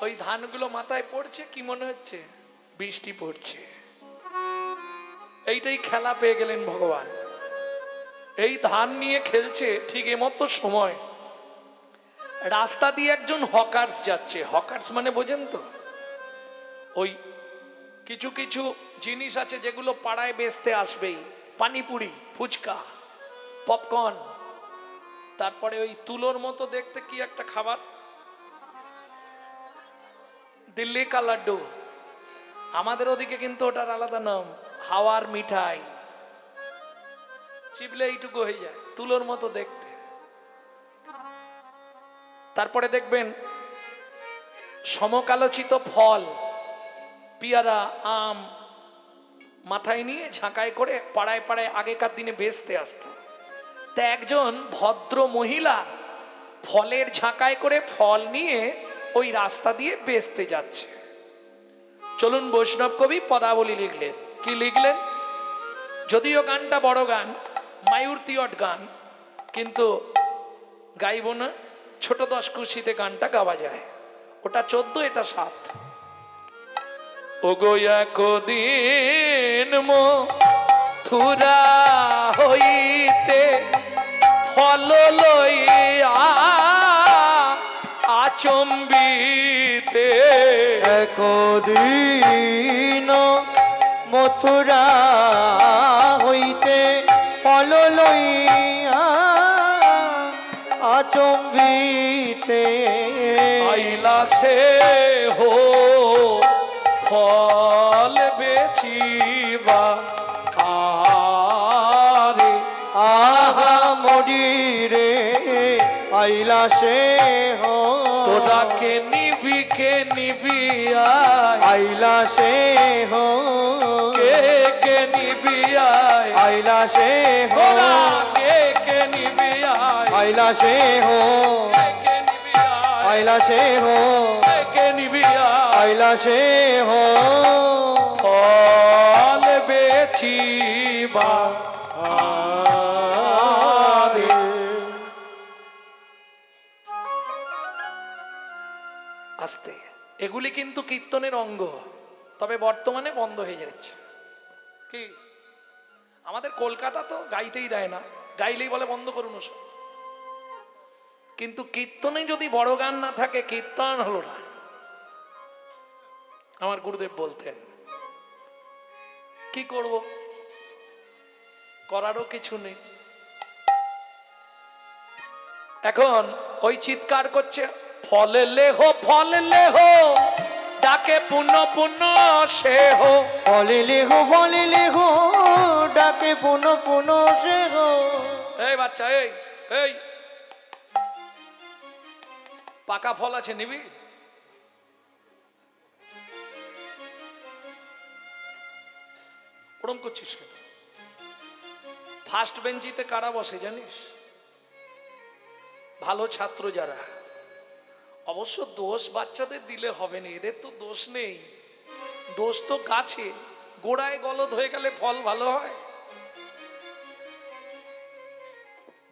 ওই ধানগুলো মাথায় পড়ছে, কি মনে হচ্ছে বৃষ্টি পড়ছে। এইটাই খেলা পেয়ে গেলেন ভগবান। এই ধান নিয়ে খেলছে, ঠিক এমতো সময় রাস্তা দিয়ে একজন হকার্স যাচ্ছে। হকার্স মানে বোঝেন তো, ওই কিছু কিছু জিনিস আছে যেগুলো পাড়ায় বেচতে আসবেই, পানিপুরি, ফুচকা, পপকর্ন, তারপরে ওই তুলোর মতো দেখতে কি একটা খাবার, দিল্লি কা লাড্ডু। আমাদের ওদিকে কিন্তু ওটার আলাদা নাম, হাওয়ার মিঠাই। চিপলে এইটুকু হয়ে যায়, তুলোর মতো দেখতে। তারপরে দেখবেন সমকালোচিত ফল, পেয়ারা, আম মাথায় নিয়ে ঝাঁকায় করে পাড়ায় পাড়ায় আগেকার দিনে বেচতে আসতো। তা একজন ভদ্র মহিলা ফলের ঝাঁকায় করে ফল নিয়ে ওই রাস্তা দিয়ে বেচতে যাচ্ছে। চলুন বৈষ্ণব কবি পদাবলী লিখলেন। কি লিখলেন? যদিও গানটা বড় গান, মায়ূর তিয়ট গান, কিন্তু গাইব না, ছোট 10 খুশিতে গানটা গাওয়া যায়। ওটা 14, এটা 7। ওগো একদিন মথুরা হইতে ফল লইয়া আচম্বিতে, একদিন মথুরা আইলাসে হো ফল বেচিবা আরে আহা মরি রে আইলা সে হো তোরাকে নিবি কে নিবি আয় আইলা সে হো কে নিবি আয় আইলা সে হো তোরা কে নিবি আয় আইলা সে হো কে নিবি আয় আইলা সে হো কে নিবি আয় আইলা সে হো ফল বেচিবা আরে আস্তে এগুলি কিন্তু কীর্তনের অঙ্গ, তবে বর্তমানে বন্ধ হয়ে যাচ্ছে। কি আমাদের কলকাতা তো গাইতেই দেয় না, গাইলেই বলে বন্ধ করুন ওসব। কিন্তু কীর্তনে যদি বড় গান না থাকে কীর্তন হলো না। আমার গুরুদেব বলতেন কি করব, করারও কিছু নেই। এখন ওই চিৎকার করছে ফলে লেহো ডাকে পুণ্য পুণ্য সে হো ফলে লেহো ডাকে পুনো পুনো সে হো। এই বাচ্চা এই পাকা ফল আছে নিবি? ওরম করছিস কেন? ফার্স্ট বেঞ্চিতে কারা বসে জানিস? ভালো ছাত্র যারা। অবশ্য দোষ বাচ্চাদের দিলে হবে না, এদের তো দোষ নেই, দোষ তো গাছে। গোড়ায় গলদ হয়ে গেলে ফল ভালো হয়?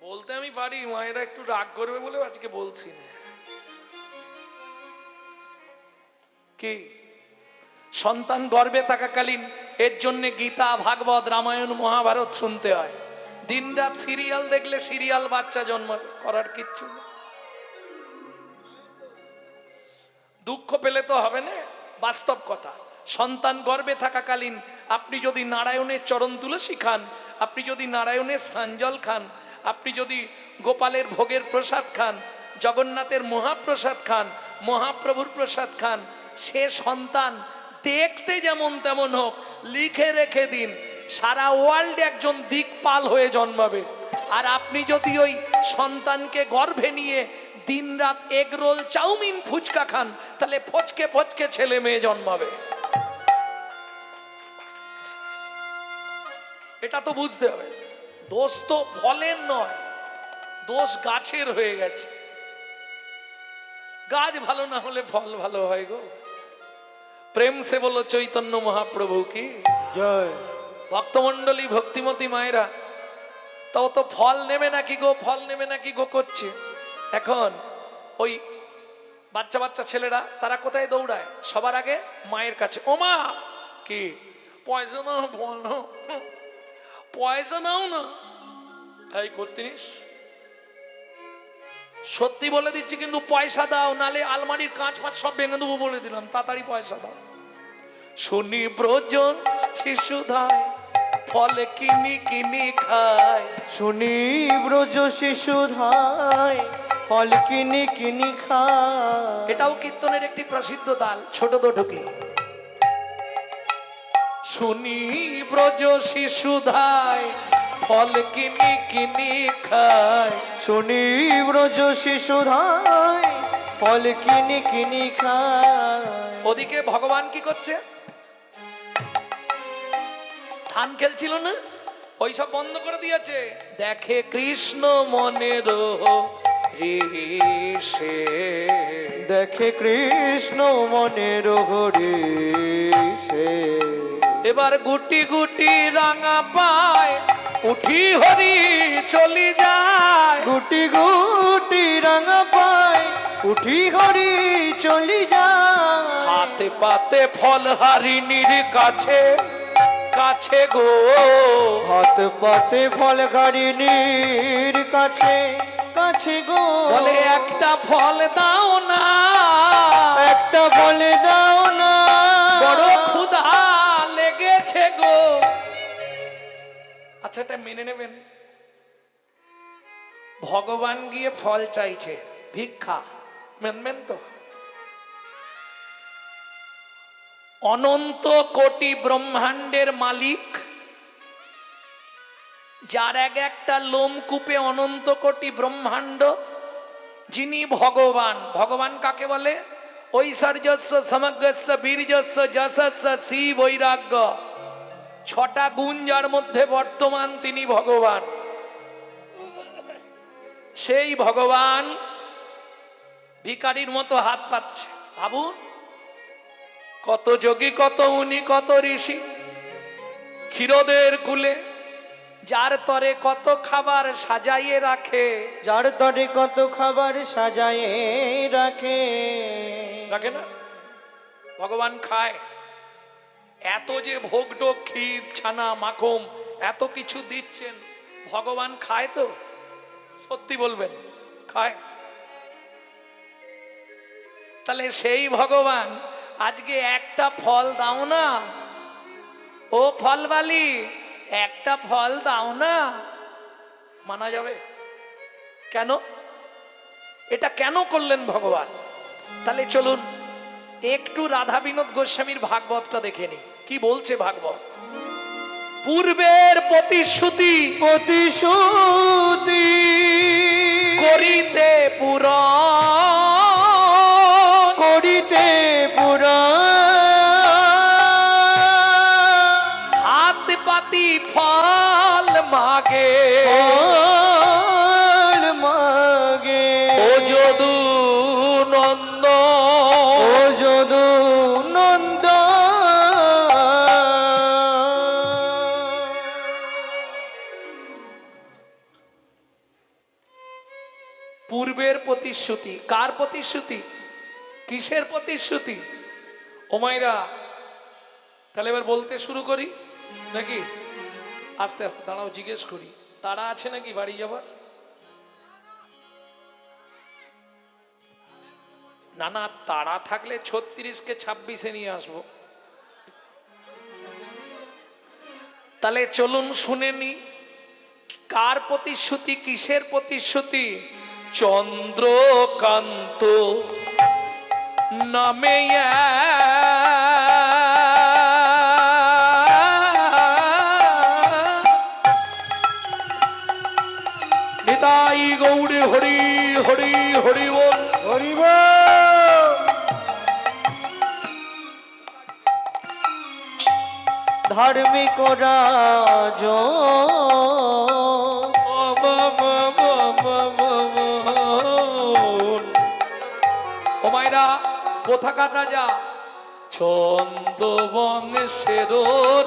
বলতে আমি পারি, মায়েরা একটু রাগ করবে বলে আজকে বলছি না। কি সন্তান গর্ভে থাকাকালীন এর জন্য গীতা ভাগবত রামায়ণ মহাভারত শুনতে হয়। দিনরাত সিরিয়াল দেখলে সিরিয়াল বাচ্চা জন্মাবে, করার কিচ্ছু নেই। দুঃখ পেলে তো হবে না, বাস্তব কথা। সন্তান গর্ভে থাকাকালীন আপনি যদি নারায়ণের চরণ তুলসী খান, আপনি যদি নারায়ণের সাঞ্জল খান, আপনি যদি গোপালের ভোগের প্রসাদ খান, জগন্নাথের মহাপ্রসাদ খান, মহাপ্রভুর প্রসাদ খান, সে সন্তান দেখতে যেমন তেমন হোক, লিখে রেখে দিন সারা ওয়ার্ল্ডে একজন দিকপাল হয়ে জন্মাবে। আর আপনি যদি ওই সন্তানকে গর্ভে নিয়ে দিনরাত এগ রোল চাউমিন ফুচকা খান, তাহলে ফচকে ফচকে ছেলে মেয়ে জন্মাবে। এটা তো বুঝতে হবে। দোষ তো ফলের নয়, দোষ গাছের হয়ে গেছে। গাছ ভালো না হলে ফল ভালো হয় গো। প্রেম সে বলো চৈতন্য মহাপ্রভু কি জয়। ভক্তমন্ডলী ভক্তিমতী মায়েরা, তাও তো ফল নেবে নাকি গো, ফল নেবে নাকি গো করছে। এখন ওই বাচ্চা বাচ্চা ছেলেরা তারা কোথায় দৌড়ায়? সবার আগে মায়ের কাছে। ও মা, কি পয়সা নাও, পয়সা নাও না। এই করতিনিস, সত্যি বলে দিচ্ছি কিন্তু পয়সা দাও, নালে আলমারির কাঁচ ফাঁচ সব ভেঙে দেবো বলে দিলাম, তাড়াতাড়ি পয়সা দাও। শুনি ব্রজন শিশুধায় ফল কিনি কিনি খায়, শুনি ব্রজ শিশু ধায় ফল কিনি কিনি খায়। এটাও কীর্তনের একটি প্রসিদ্ধ তাল, ছোট দুটোকে। শুনি ব্রজ শিশুধায় ফল কিনি কিনি খায়, শুনি ব্রজ শিশু ধায় ফল কিনি কিনি খায়। ওদিকে ভগবান কি করছে? ধান খেলছিল না, ওই সব বন্ধ করে দিয়েছে। দেখে কৃষ্ণ মনের ঋষে, দেখে কৃষ্ণ মনের হরি সে। এবার গুটি গুটি রাঙা পায় উঠি হরি চলি যায়, গুটি গুটি রাঙা পায় উঠি হরি চলি যায়। হাতে পাতে ফল হারিণীর কাছে কাছে গো, হাত পাতে ফল হারিণীর কাছে কাছে গো। বলে একটা ফল দাও না, একটা ফলে দাও না, বড় ক্ষুধা লেগেছে গো। আচ্ছা, এটা মেনে নেবেন? ভগবান গিয়ে ফল চাইছে, ভিক্ষা, মানবেন তো? অনন্ত কোটি ব্রহ্মাণ্ডের মালিক, যার এক একটা লোমকূপে অনন্ত কোটি ব্রহ্মাণ্ড, যিনি ভগবান। ভগবান কাকে বলে? ঐশ্বর্যস্য সমগ্রস্য বীর্যস্য যশস্য শ্রী বৈরাগ্য, ছটা গুণ যার মধ্যে বর্তমান, তিনি ভগবান। সেই ভগবান ভিখারির মতো হাত পাচ্ছে। ভাবুন, কত যোগী, কত মুনি, কত ঋষি ক্ষীরদের কুলে, যার তরে কত খাবার সাজাইয়ে রাখে। যার তরে কত খাবার সাজায়ে রাখে। রাখে না? ভগবান খায়। এত যে ভোগ টোগ, ক্ষীর, ছানা, মাখন, এত কিছু দিচ্ছেন, ভগবান খায় তো? সত্যি বলবেন, খায়? তাহলে সেই ভগবান আজকে একটা ফল দাও না, ও ফলবালি, একটা ফল দাও না, মানা যাবে? কেন? এটা কেন করলেন ভগবান? তাহলে চলুন একটু রাধা বিনোদ গোস্বামীর ভাগবতটা দেখে নি, কি বলছে ভাগবত। পূর্বের প্রতিশ্রুতি প্রতিশ্রুতি করিতে পুরা, করিতে পুরা, হাত পাতি ফল মাগে, ফল মাগে। ও যদু নন্দ, ও যদু নন্দ, পূর্বের প্রতিশ্রুতি। কার প্রতিশ্রুতি? কিসের প্রতিশ্রুতি? ও মাইরা, তাহলে এবার বলতে শুরু করি নাকি? আস্তে আস্তে দাঁড়াও, জিজ্ঞেস করি, তারা আছে নাকি বাড়ি যাবার? না না, তারা থাকলে 36কে 26-এ নিয়ে আসবো। তাহলে চলুন শুনে নি, কার প্রতিশ্রুতি, কিসের প্রতিশ্রুতি? চন্দ্রকান্ত নামে নিতাই গৌড়ে হরি হরি হরি বল। হরিব। ধার্মিক রাজ, ও মায়েরা, কোথাকার রাজা? ছন্দ বংশের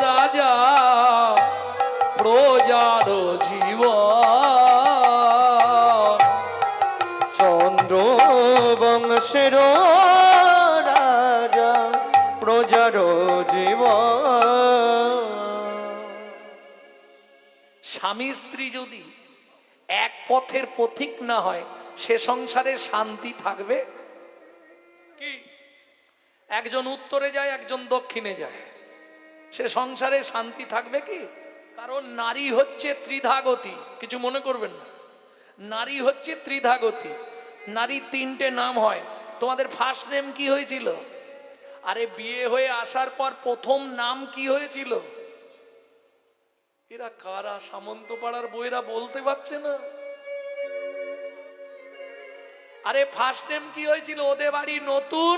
রাজা, প্রজার জীব, চন্দ্র বংশের রাজা, প্রজার জীব। স্বামী স্ত্রী যদি এক পথের পথিক না হয়, সে সংসারে শান্তি থাকবে কি? একজন উত্তরে যায়, একজন দক্ষিণে যায়, সে সংসারে শান্তি থাকবে কি? কারণ নারী হচ্ছে ত্রিধাগতি। কিছু মনে করবেন না, নারী হচ্ছে ত্রিধাগতি। নারী তিনটে নাম হয়। তোমাদের ফার্স্ট নেম কি হয়েছিল? আরে বিয়ে হয়ে আসার পর প্রথম নাম কি হয়েছিল? এরা কারা? সামন্ত পাড়ার বইরা বলতে পারছে না। আরে ফার্স্ট নেম কি হয়েছিল? ওদের বাড়ি নতুন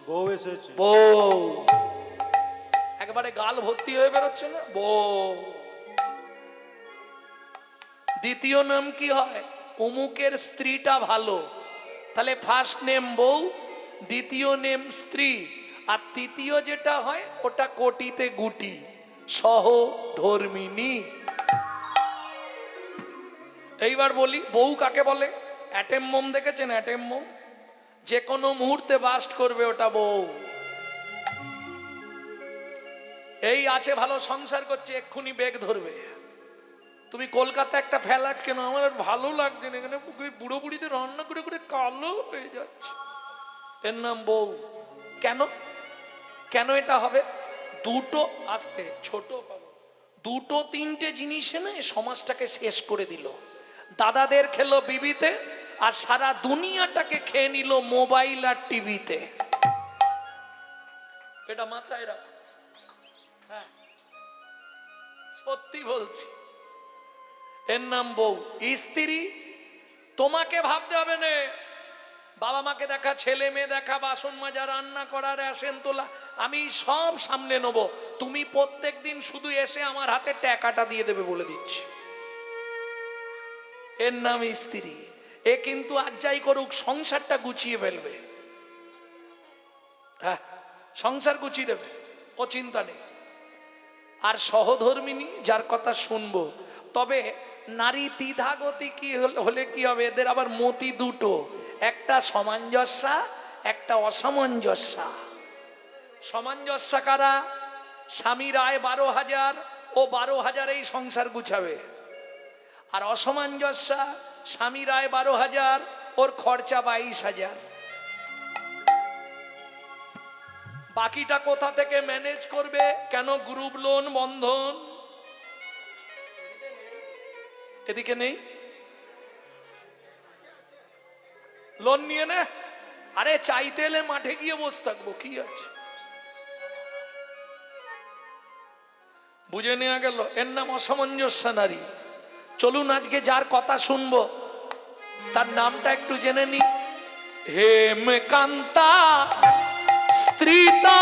বউ এসেছে। বউ, একবারে গাল ভর্তি হয়ে বেরোচ্ছে না, বউ। দ্বিতীয় নাম কি হয়? অমুকের স্ত্রীটা ভালো, তাহলে ফার্স্ট নেম বউ, দ্বিতীয় নেম স্ত্রী, আর তৃতীয় যেটা হয় ওটা কোটিতে গুটি, সহধর্মিনী। এইবার বলি, বউ কাকে বলে? অ্যাটেম মোম দেখেছেন? অ্যাটেম মোম যে কোনো মুহূর্তে বাস্ট করবে, ওটা বউ। এই আছে ভালো সংসার করছে, এক্ষুনি বেগ ধরবে। তুমি কলকাতা একটা ফ্ল্যাট কেন? আমার আর ভালো লাগছে না, এখানে বুড়ো বুড়িতে রান্না করে করে কালো হয়ে যাচ্ছে। এর নাম বউ। কেন? কেন এটা হবে? দুটো, আসতে ছোট পাবো, দুটো তিনটে জিনিসে না এই সমাজটাকে শেষ করে দিল। দাদাদের খেলো বিবিতে, আর সারা দুনিয়াটাকে খেয়ে নিল মোবাইল আর টিভিতে। এটা মাথায় রাখ। হ্যাঁ, সত্যি বলছি, এর নাম বউ। স্ত্রী তোমাকে ভাবতে হবে না, বাবা মাকে দেখা, ছেলে মেয়ে দেখা, বাসন মাজা, রান্না করা, রেশন তোলা, আমি সব সামনে নেব। তুমি প্রত্যেক দিন শুধু এসে আমার হাতে টাকাটা দিয়ে দেবে, বলে দিচ্ছি। এর নাম স্ত্রী। এ কিন্তু আর যাই করুক সংসারটা গুছিয়ে ফেলবে। হ্যাঁ, সংসার গুছিয়ে দেবে, ও চিন্তা নেই। আর সহধর্মিনী, যার কথা শুনবো। তবে নারী দ্বিধাগতি কি হলে কি হবে, এদের আবার মতি দুটো, একটা সামঞ্জস্যা, একটা অসামঞ্জস্যা। সামঞ্জস্যা কারা? স্বামীর আয় 12,000, ও 12,000-এই সংসার গুছাবে। আর অসামঞ্জস্যা, স্বামীর আয় 12,000, ওর খরচা 22,000। বাকিটা কোথা থেকে ম্যানেজ করবে? কেন গ্রুপ লোন, বন্ধন এদিকে নেই? লোন নিয়ে নে। আরে চাইতে এলে মাঠে গিয়ে বসে থাকবো, কি আছে? বুঝে নেওয়া গেল, এর নাম অসামঞ্জস্য নারী। চলুন আজকে যার কথা শুনবো তার নামটা একটু জেনে নি। হেমকান্তা স্ত্রীতা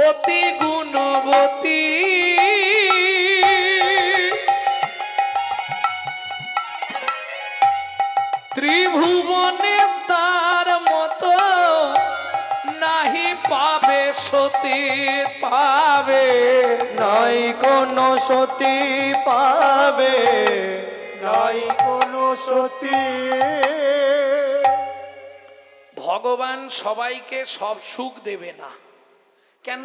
অতি গুণবতী, ত্রিভুবনে তার মতো নাহি পাবে সতী পাবে, নাই কোনো সতী পাবে, নাই কোনো সতী। ভগবান সবাইকে সব সুখ দেবে না। কেন?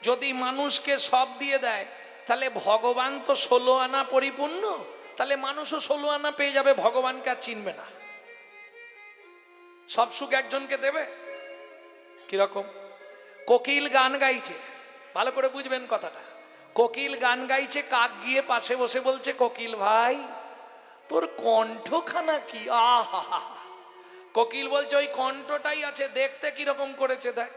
যদি মানুষকে সব দিয়ে দেয় তাহলে ভগবান তো 16 আনা পরিপূর্ণ, তাহলে মানুষও 16 আনা পেয়ে যাবে, ভগবানকে আর চিনবে না। সব সুখ একজনকে দেবে? কিরকম? কোকিল গান গাইছে, ভালো করে বুঝবেন কথাটা। কোকিল গান গাইছে, কাক গিয়ে পাশে বসে বলছে, কোকিল ভাই তোর কণ্ঠখানা কি, আহা। কোকিল বলছে, ওই কণ্ঠটাই আছে, দেখতে কিরকম করেছে দেখ।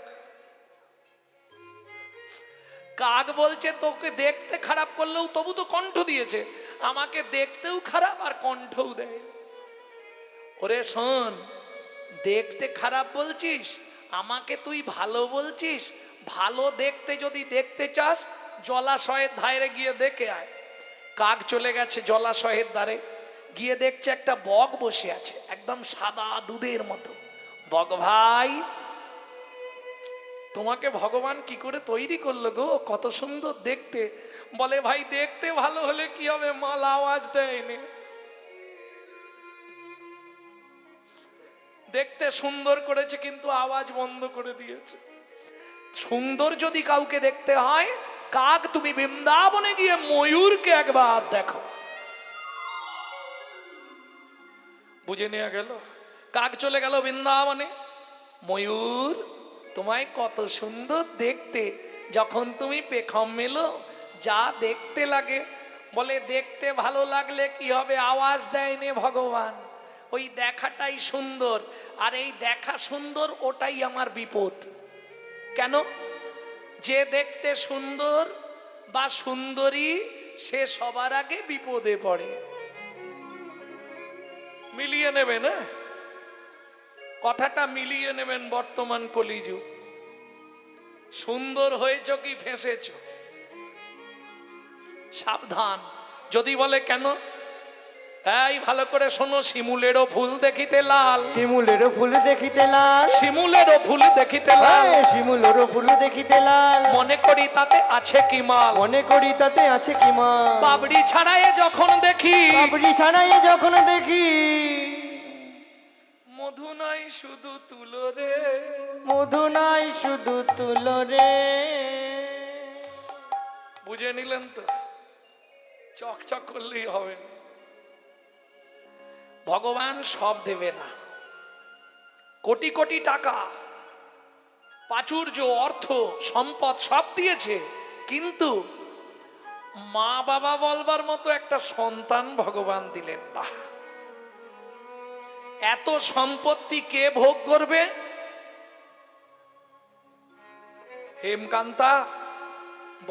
কাক বলছে, তোকে দেখতে খারাপ করলেও তবু তো কণ্ঠ দিয়েছে, আমাকে দেখতেও খারাপ আর কণ্ঠও দেয়। ওরে শোন, দেখতে খারাপ বলছিস, আমাকে তুই ভালো বলছিস? ভালো দেখতে যদি দেখতে চাস জলাশয়ের ধারে গিয়ে দেখে আয়। কাক চলে গেছে জলাশয়ের ধারে, গিয়ে দেখছে একটা বক বসে আছে, একদম সাদা দুধের মতো। বক ভাই, তোমাকে ভগবান কি করে তৈরি করলো গো, কত সুন্দর দেখতে। বলে, ভাই দেখতে ভালো হলে কি হবে, মাল আওয়াজ দেয়নি। দেখতে সুন্দর করেছে কিন্তু আওয়াজ বন্ধ করে দিয়েছে। সুন্দর যদি কাউকে দেখতে হয়, কাক তুমি বৃন্দাবনে গিয়ে ময়ূরকে একবার দেখো। বুঝে নেওয়া গেল? কাক চলে গেল বৃন্দাবনে, ময়ূর তোমায় কত সুন্দর দেখতে, যখন তুমি পেখম মেলো যা দেখতে লাগে। বলে, দেখতে ভালো লাগলে কি হবে, আওয়াজ দেয়নি ভগবান, ওই দেখাটাই সুন্দর। আর এই দেখা সুন্দর, ওটাই আমার বিপদ। কেন? যে দেখতে সুন্দর বা সুন্দরী, সে সবার আগে বিপদে পড়ে। মিলিয়ে নেবে না কথাটা, মিলিয়ে নেবেন। বর্তমান কলিযুগ, সুন্দর হয়েছ কি ফেঁসেছ, সাবধান। যদি বলে কেন, এই ভালো করে শোনো, শিমুলেরও ফুল দেখিতে লাল, শিমুলেরও ফুল দেখিতে লাল, শিমুলেরও ফুল দেখিতে লাল, শিমুলেরও ফুল দেখিতে লাল, মনে করি তাতে আছে কি মাল, মনে করি তাতে আছে কি মা। বাবরি ছাড়াইয়ে যখন দেখি, বাবরি ছাড়াইয়ে যখন দেখি, মধু নাই শুধু তুলো রে, মধু নাই শুধু তুলো রে। বুঝে নিলেন তো? চকচক করলেই হবে না। ভগবান সব দেবে না। কোটি কোটি টাকা, প্রাচুর্য, অর্থ, সম্পদ সব দিয়েছে, কিন্তু মা বাবা বলবার মতো একটা সন্তান ভগবান দিলেন না। এত সম্পত্তি কে ভোগ করবে? হেমকান্তা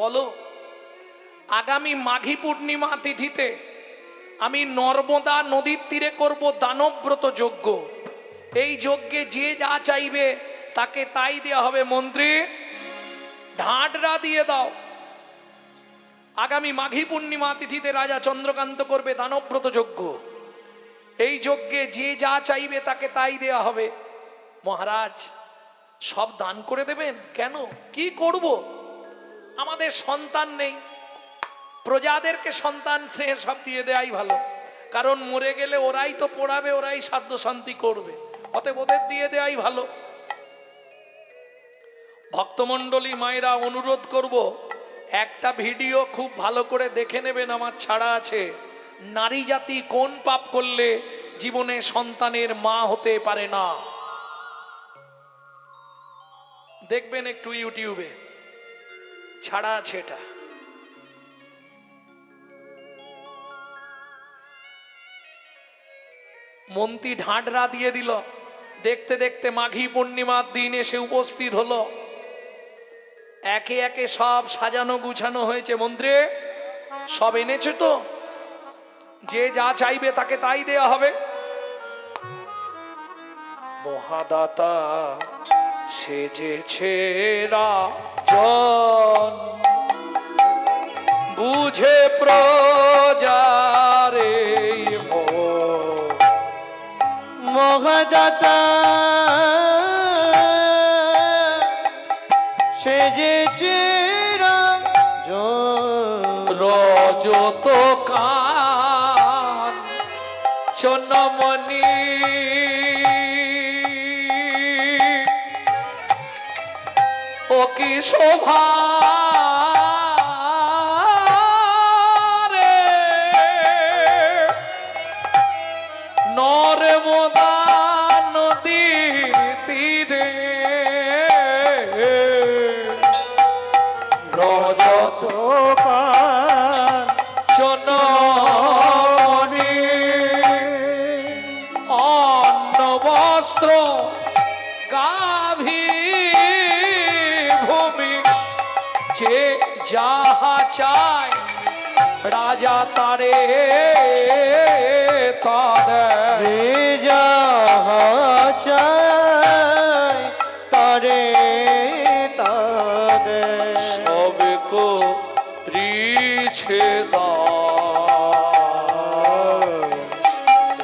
বলো, আগামী মাঘী পূর্ণিমা তিথিতে আমি নর্মদা নদীর তীরে করব দানব্রত যজ্ঞ। এই যজ্ঞে যে যা চাইবে তাকে তাই দেওয়া হবে। মন্ত্রী, ঢাডরা দিয়ে দাও। আগামী মাঘী পূর্ণিমা তিথিতে রাজা চন্দ্রকান্ত করবে দানব্রত যজ্ঞ। এই যজ্ঞে যে যা চাইবে তাকে তাই দেওয়া হবে। মহারাজ, সব দান করে দেবেন? কেন, কি করব? আমাদের সন্তান নেই, প্রজাদেরকে সন্তান স্নেহ সব দিয়ে দেয়াই ভালো, কারণ মরে গেলে ওরাই তো পড়াবে, ওরাই সাধ্য শান্তি করবে, অতএব ওদের দিয়ে দেয়াই ভালো। ভক্তমণ্ডলী মায়েরা, অনুরোধ করব, একটা ভিডিও খুব ভালো করে দেখে নেবেন, আমার ছাড়া আছে, নারী জাতি কোন পাপ করলে জীবনে সন্তানের মা হতে পারে না। দেখবেন একটু, ইউটিউবে ছাড়া আছে এটা। মন্ত্রী ঢাডরা দিয়ে দিল। দেখতে দেখতে মাঘী পূর্ণিমার দিন এসে উপস্থিত হলো। একে একে সব সাজানো গুছানো হয়েছে। মন্ত্রী, সব এনেছে তো? যে যা চাইবে তাকে তাই দেয়া হবে। মহাদাতা সেজেছে রাজন, বুঝে প্রজারে মহাদাতা সেজেছে রজত কান চনমণি, ও কি শোভা রে, নর্মদা নদীর তীরে রজত কান চনমণি, অন্ন বস্ত্র গাভী ভূমি, যে যাহা চায় রাজা তারে তারে, যাহা চায় তারে তারে, সব কো রিছে দান।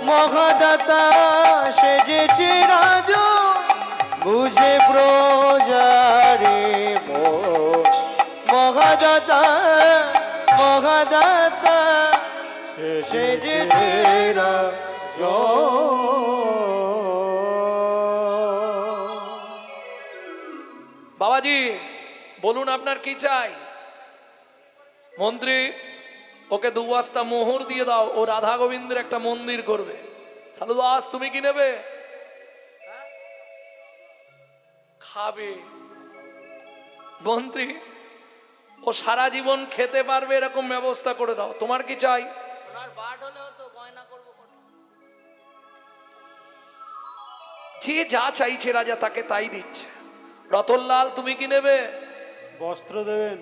মহাদাতা সেজেছে রাজন, বুঝে প্রজারে মন। মহাদাতা মহাদাতা সেজেছে বাবাজি, বলুন আপনার কি চাই? মন্ত্রী, ওকে 2 বস্তা মোহর দিয়ে দাও, ও রাধা গোবিন্দের একটা মন্দির করবে। সালু দাস, তুমি কি নেবে? খাবে। মন্ত্রী, ও সারা জীবন খেতে পারবে এরকম ব্যবস্থা করে দাও। তোমার কি চাই? যে যা চাইছে রাজা তাকে তাই দিচ্ছে। রতনলাল, তুমি কি নেবে? বস্ত্র দেবেন।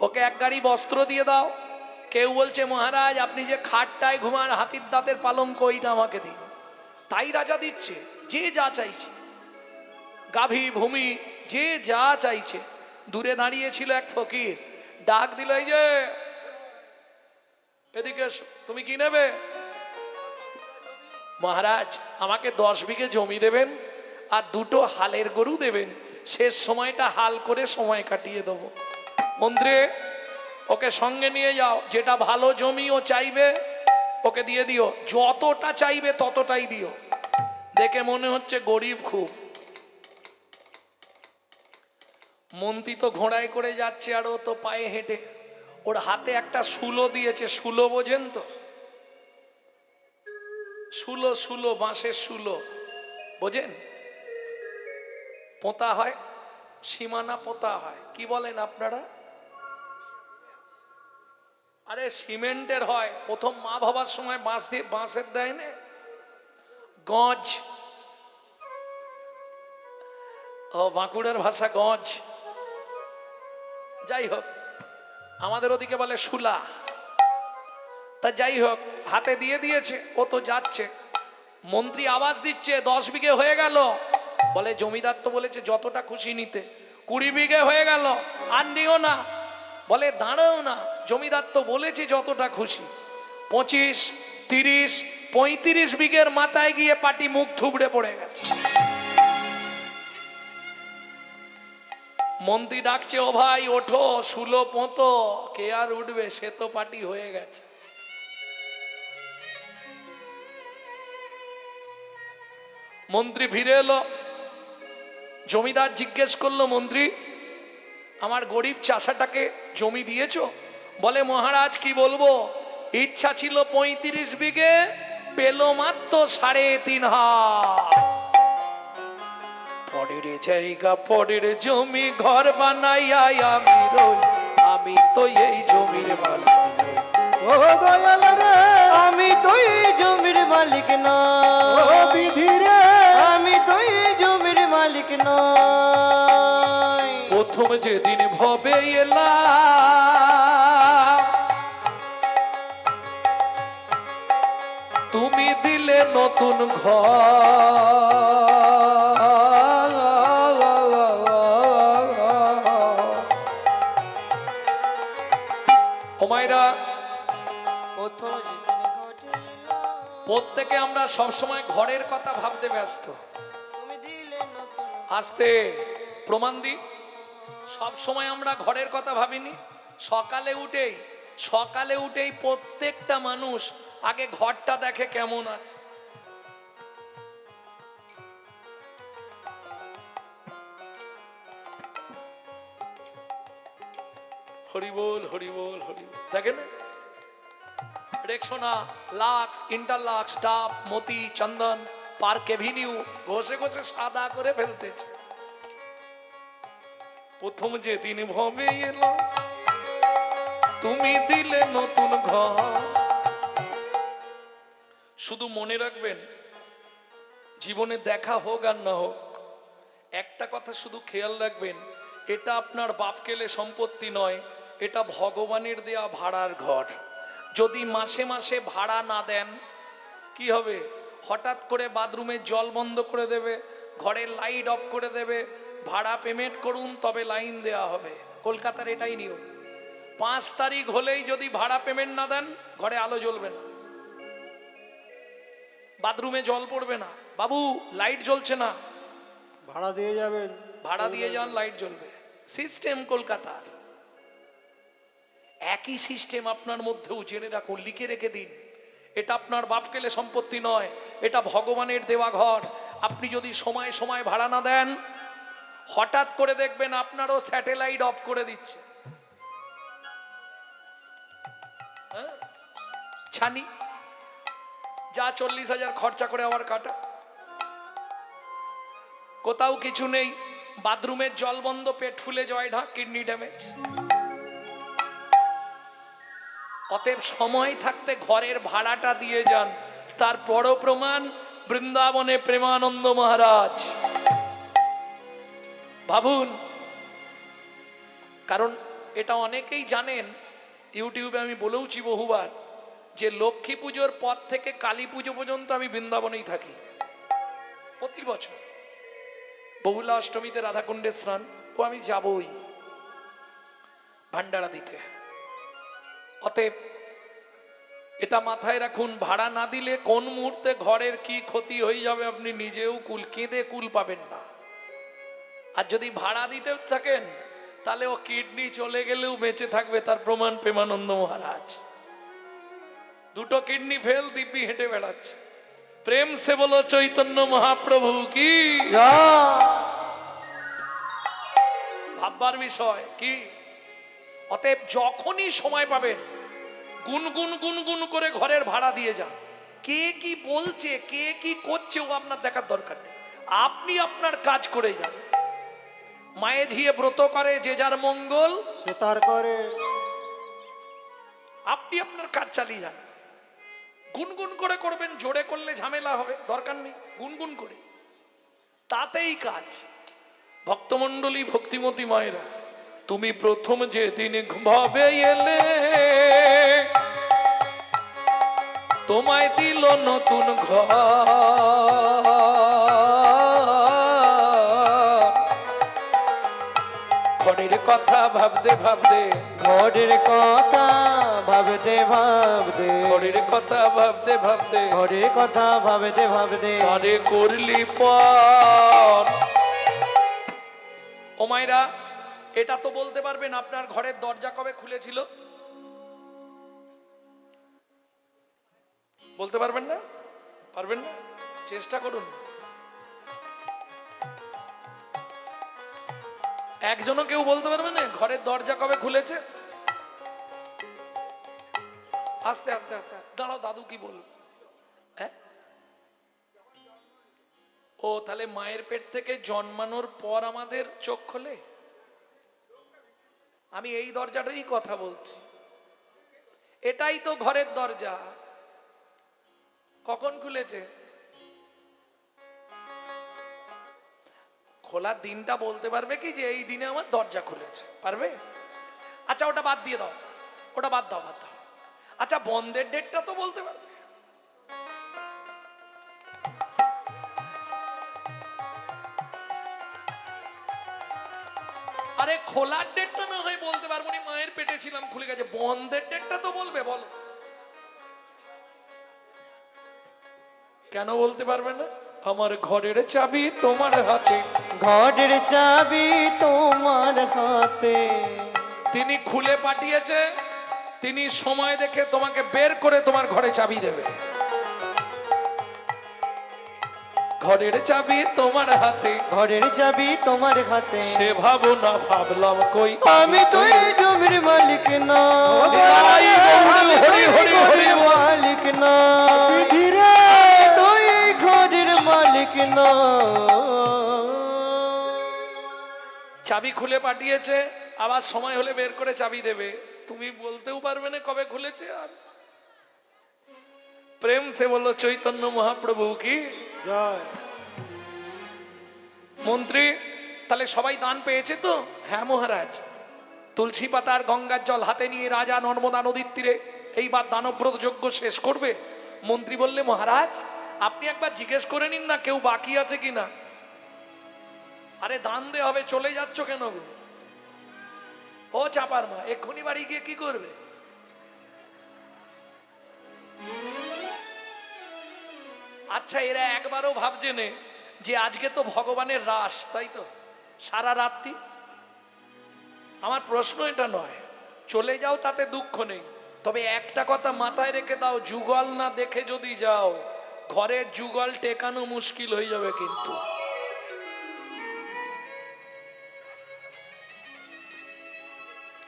ওকে 1 গাড়ি বস্ত্র দিয়ে দাও। কেউ বলছে, মহারাজ আপনি যে খাটটায় ঘুমান, হাতির দাঁতের পালঙ্ক, ওইটা আমাকে দিন। তাই রাজা দিচ্ছে, যে যা চাইছে। গাভী ভূমি, যে যা চাইছে। দূরে দাঁড়িয়ে ছিল এক ফকির, ডাক দিল, এই যে এদিকে এসো, তুমি কি নেবে? মহারাজ, আমাকে 10 বিঘে জমি দেবেন আর 2টো হালের গরু দেবেন, শেষ সময়টা হাল করে সময় কাটিয়ে দেবো। মন্ত্রী, ওকে সঙ্গে নিয়ে যাও, যেটা ভালো জমি ও চাইবে ওকে দিয়ে দিও, যতটা চাইবে ততটাই দিও। দেখে মনে হচ্ছে গরিব খুব। মন্ত্রী তো ঘোড়ায় করে যাচ্ছে আর ও তো পায়ে হেঁটে। ওর হাতে একটা শুলো দিয়েছে, শুলো বোঝেন তো? শুলো, বাঁশের শুলো বোঝেন? পোতা হয়, সীমানা পোতা হয়, কি বলেন আপনারা? আরে সিমেন্টের হয়, প্রথম মা ভাবার সময় বাঁশ দিয়ে বাঁশের দেয় না, গজ, ও বাঁকুড়ের ভাষা গজ। যাই হোক, আমাদের ওদিকে বলে শুলা। তা যাই হোক, হাতে দিয়ে দিয়েছে, ও তো যাচ্ছে। মন্ত্রী আওয়াজ দিচ্ছে 10 বিঘে হয়ে গেল। বলে জমিদার তো বলেছে যতটা খুশি নিতে। 20 বিঘে হয়ে গেল, আর নিও না। বলে দাঁড়াও না, জমিদার তো বলেছে যতটা খুশি। 25, 30, 35 বিঘের মাথায় গিয়ে পাটি মুখ থুবড়ে পড়ে গেছে। মন্ত্রী ডাকছে, ও ভাই ওঠো, শুলো পোঁতো। কে আর উঠবে, সে তো পাটি হয়ে গেছে। মন্ত্রী ফিরে এলো। জমিদার জিজ্ঞেস করলো, মন্ত্রী আমার গরিব চাষাটাকে জমি দিয়েছো? বলে মহারাজ কি বলবো, ইচ্ছা ছিল 35 বিঘে, পেলো মাত্র 3.5 হাত। পরের জায়গা পরের জমি ঘর বানাইয়া আমি রই, আমি তো এই জমির মালিক নই। ও দয়াল রে, আমি তো এই জমির মালিক না, ও বিধি রে, আমি তো এই জমির মালিক নই। প্রথম যেদিন ভবে এলাম, তুমি দিলে নতুন ঘর। ও মায়েরা, প্রথম যেদিন ঘটিল, প্রত্যেকে আমরা সবসময় ঘরের কথা ভাবতে ব্যস্ত। তুমি দিলে নতুন। আস্তে প্রমাণ দি, সব সময় আমরা ঘরের কথা ভাবিনি। সকালে উঠেই প্রত্যেকটা মানুষ আগে ঘরটা দেখে কেমন আছে। হরিবোল হরিবোল হরিবোল। দেখেন রেক্সোনা, লাক্স, ইন্টারলাক্স, ডাব, মতি, চন্দন, পার্ক এভিনিউ ঘষে ঘষে সাদা করে ফেলতেছে। প্রথম যেদিন ভবে এলো, তুমি দিলে নতুন ঘর। শুধু মনে রাখবেন, জীবনে দেখা হোক আর না হোক, একটা কথা শুধু খেয়াল রাখবেন, এটা আপনার বাপকেলে সম্পত্তি নয়, এটা ভগবানের দেয়া ভাড়ার ঘর। যদি মাসে মাসে ভাড়া না দেন কি হবে? হঠাৎ করে বাথরুমের জল বন্ধ করে দেবে, ঘরের লাইট অফ করে দেবে, ভাড়া পেমেন্ট করুন তবে লাইন দেয়া হবে। কলকাতার এটাই নিয়ম। 5 তারিখ হলেই যদি ভাড়া পেমেন্ট না দেন, ঘরে আলো জ্বলবে না, বাথরুমে জল পড়বে না, বাবু লাইট জ্বলছে না, ভাড়া দিয়ে যাবেন, ভাড়া দিয়ে যান, লাইট জ্বলবে। সিস্টেম কলকাতার। একই সিস্টেম আপনার মধ্যেও জেনে রাখুন, লিখে রেখে দিন। এটা আপনার বাপকেলে সম্পত্তি নয়, এটা ভগবানের দেওয়া ঘর। আপনি যদি সময় সময় ভাড়া না দেন, হঠাৎ করে দেখবেন আপনারও স্যাটেলাইট অফ করে দিচ্ছে। ছানি যা 40,000 খরচা করে আবার কাটা, কোথাও কিছু নেই, বাথরুমের জল বন্ধ, পেট ফুলে জয় ঢাক, কিডনি ড্যামেজ। অতএব সময় থাকতে ঘরের ভাড়াটা দিয়ে যান। তার বড় প্রমাণ বৃন্দাবনে প্রেমানন্দ মহারাজ। ভাবুন, কারণ এটা অনেকেই জানেন, ইউটিউবে আমি বলেওছি বহুবার, যে লক্ষ্মী পুজোর পর থেকে কালী পুজো পর্যন্ত আমি বৃন্দাবনেই থাকি প্রতি বছর। বহুলা অষ্টমীতে রাধাকুণ্ডে স্নান, ও আমি যাবই ভান্ডারা দিতে। অতএব এটা মাথায় রাখুন, ভাড়া না দিলে কোন মুহূর্তে ঘরের কি ক্ষতি হয়ে যাবে আপনি নিজেও কেঁদে কুল পাবেন না। আর যদি ভাড়া দিতে থাকেন, তাহলে ও কিডনি চলে গেলেও বেঁচে থাকবে। তার প্রমাণ প্রেমানন্দ মহারাজ। 2টো কিডনি ফেল, দিব্যি হেঁটে বেড়াচ্ছে। প্রেম সে বলো চৈতন্য মহাপ্রভু কি। ভাববার বিষয় কি। অতএব যখনই সময় পাবেন, গুনগুন গুনগুন করে ঘরের ভাড়া দিয়ে যান। কে কি বলছে, কে কি করছে, ও আপনার দেখার দরকার নেই। আপনি আপনার কাজ করে যান। মায়ে ঝিয়ে ব্রত করে, যে যার মঙ্গল সে তার করে। আপনি আপনার কাজ চালিয়ে যান, গুনগুন করে করবেন, জোরে করলে ঝামেলা হবে, দরকার নেই, গুনগুন করে তাতেই কাজ। ভক্তমণ্ডলী, ভক্তিমতী মায়েরা, তুমি প্রথম যেদিন ভাবে এলে, তোমায় দিল নতুন ঘর, ঘরের কথা ভাবতে ভাবতে, ঘরের কথা ভাবতে ভাবতে, ঘরের কথা ভাবতে ভাবতে, ঘরের কথা ভাবতে ভাবতে, আরে করলি পর। ও মায়েরা, এটা তো বলতে পারবেন আপনার ঘরের দরজা কবে খুলেছিল? বলতে পারবেন না? পারবেন না? চেষ্টা করুন। একজনও কেউ বলতে পারবে না ঘরের দরজা কবে খুলেছে? আস্তে আস্তে আস্তে আস্তে দাঁড়াও, দাদু কি বল? হ্যাঁ, ও তাহলে মায়ের পেট থেকে জন্মানোর পর আমাদের চোখ খোলে? আমি এই দরজাটারই কথা বলছি, এটাই তো ঘরের দরজা। কখন খুলেছে? খোলার দিনটা বলতে পারবে কি যে এই দিনে আমার দরজা খুলেছে? পারবে? আচ্ছা ওটা বাদ দিয়ে দাও, ওটা বাদ দাও, বাদ দাও। আচ্ছা বন্ধের ডেটটা তো বলতে পারবে? আরে খোলার ডেটটা না হয় বলতে পারবো না, মায়ের পেটে ছিলাম খুলে গেছে, বন্ধের ডেটটা তো বলবে, বলো। কেন বলতে পারবে না? আমার ঘরের চাবি তোমার হাতে, ঘরের চাবি তোমার হাতে, তিনি খুলে পাঠিয়েছে, তিনি সময় দেখে তোমাকে বের করে তোমার ঘরে চাবি দেবে। ঘরের চাবি তোমার হাতে, ঘরের চাবি তোমার হাতে, সে ভাবনা ভাবলাম কই, আমি তো এই জমির মালিক না, নিতাই গৌর হরি হরি হরি বল। মালিক না, ধীরে তো এই ঘরের মালিক না। চাবি খুলে পাঠিয়েছে, আবার সময় হলে বের করে চাবি দেবে, তুমি বলতেও পারবে না কবে খুলেছে। আর প্রেম সে বলো চৈতন্য মহাপ্রভু কি জয়। মন্ত্রী, তাহলে সবাই দান পেয়েছে তো? হ্যাঁ মহারাজ। তুলসী পাতা আর গঙ্গার জল হাতে নিয়ে রাজা নর্মদা নদীর তীরে এইবার দানব্রত যজ্ঞ শেষ করবে। মন্ত্রী বললে মহারাজ আপনি একবার জিজ্ঞেস করে নিন না কেউ বাকি আছে কিনা। আরে দান দে হবে, চলে যাচ্ছ কেন গো? ও চাপার মা, এক্ষুনি বাড়ি গিয়ে কি করবে? আচ্ছা এরা একবারও ভাবছে না যে আজকে তো ভগবানের রাস, তাই তো সারা রাত্রি? আমার প্রশ্ন এটা নয়, চলে যাও তাতে দুঃখ নেই, তবে একটা কথা মাথায় রেখে দাও, যুগল না দেখে যদি যাও ঘরের যুগল টেকানো মুশকিল হয়ে যাবে কিন্তু।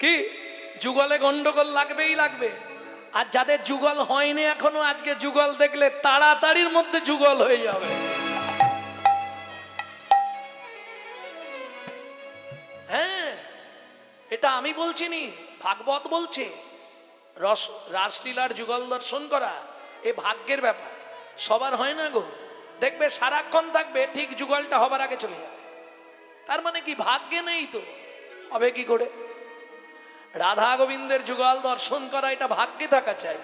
কি যুগলে গন্ডগোল লাগবেই লাগবে। আর যাদের যুগল হয়নি এখনো, আজকে যুগল দেখলে তাড়াতাড়ির মধ্যে যুগল হয়ে যাবে। হ্যাঁ, এটা আমি বলছি নি, ভাগবত বলছে। রাসলীলার যুগল দর্শন করা এ ভাগ্যের ব্যাপার, সবার হয় না গো। দেখবে সারাক্ষণ থাকবে, ঠিক যুগলটা হবার আগে চলে যাবে। তার মানে কি ভাগ্যে নেই তো হবে কি করে? রাধা গোবিন্দের যুগল দর্শন করা এটা ভাগ্যে থাকা চাই।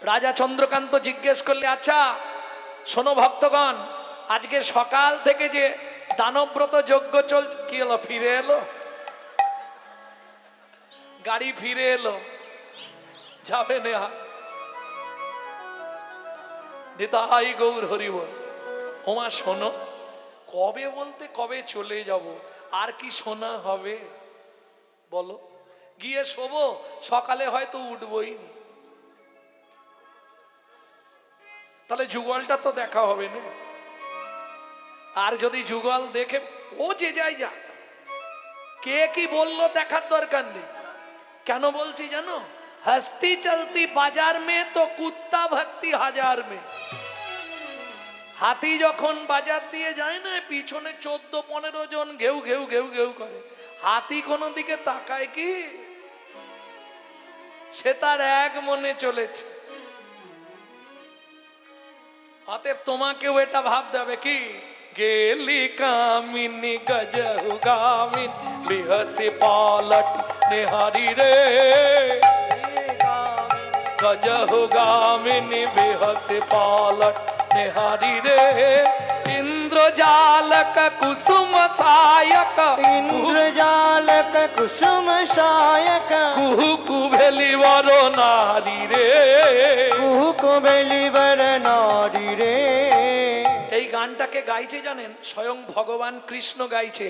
রাজা চন্দ্রকান্ত জিজ্ঞেস করলে, আচ্ছা শোনো ভক্তগণ, আজকে সকাল থেকে যে দানব্রত যজ্ঞ চলছে, কি হলো? ফিরে এলো গাড়ি, ফিরে এলো, যাবে নেহা। নিতাই গৌর হরি বল। ওমা শোনো, কবে বলতে কবে চলে যাব, আর কি শোনা হবে বলো? গিয়ে শোবো, সকালে হয়তো উঠবই না, তাহলে যুগলটা তো দেখা হবে না। আর যদি যুগল দেখে, ও যে যাই যা, কে কি বললো দেখার দরকার নেই। কেন বলছি জানো? हंसती चलती बाजार में तो कुत्ता भक्ति हजार में। হাতি যখন বাজার দিয়ে যায় না, পিছনে 14-15 জন ঘেউ ঘেউ ঘেউ ঘেউ করে, হাতি কোনো দিকে তাকায় কি? সে তার এক মনে চলেছে। অতএব তোমাকেও এটা ভাবতে হবে কি, গেলি কামিনী গজহু গামিন বিহসি পালট নিহারি রে, গজহু গামিনী বিহসি পালট নিহারি রে, इंद्रजालक कुसुम सायक, इंद्रजालक कुसुम सायक, कुहु कुभेली वर नारी रे, कुहु कुभेली वर नारी रे। এই গানটাকে গাইছে জানেন স্বয়ং ভগবান কৃষ্ণ গাইছে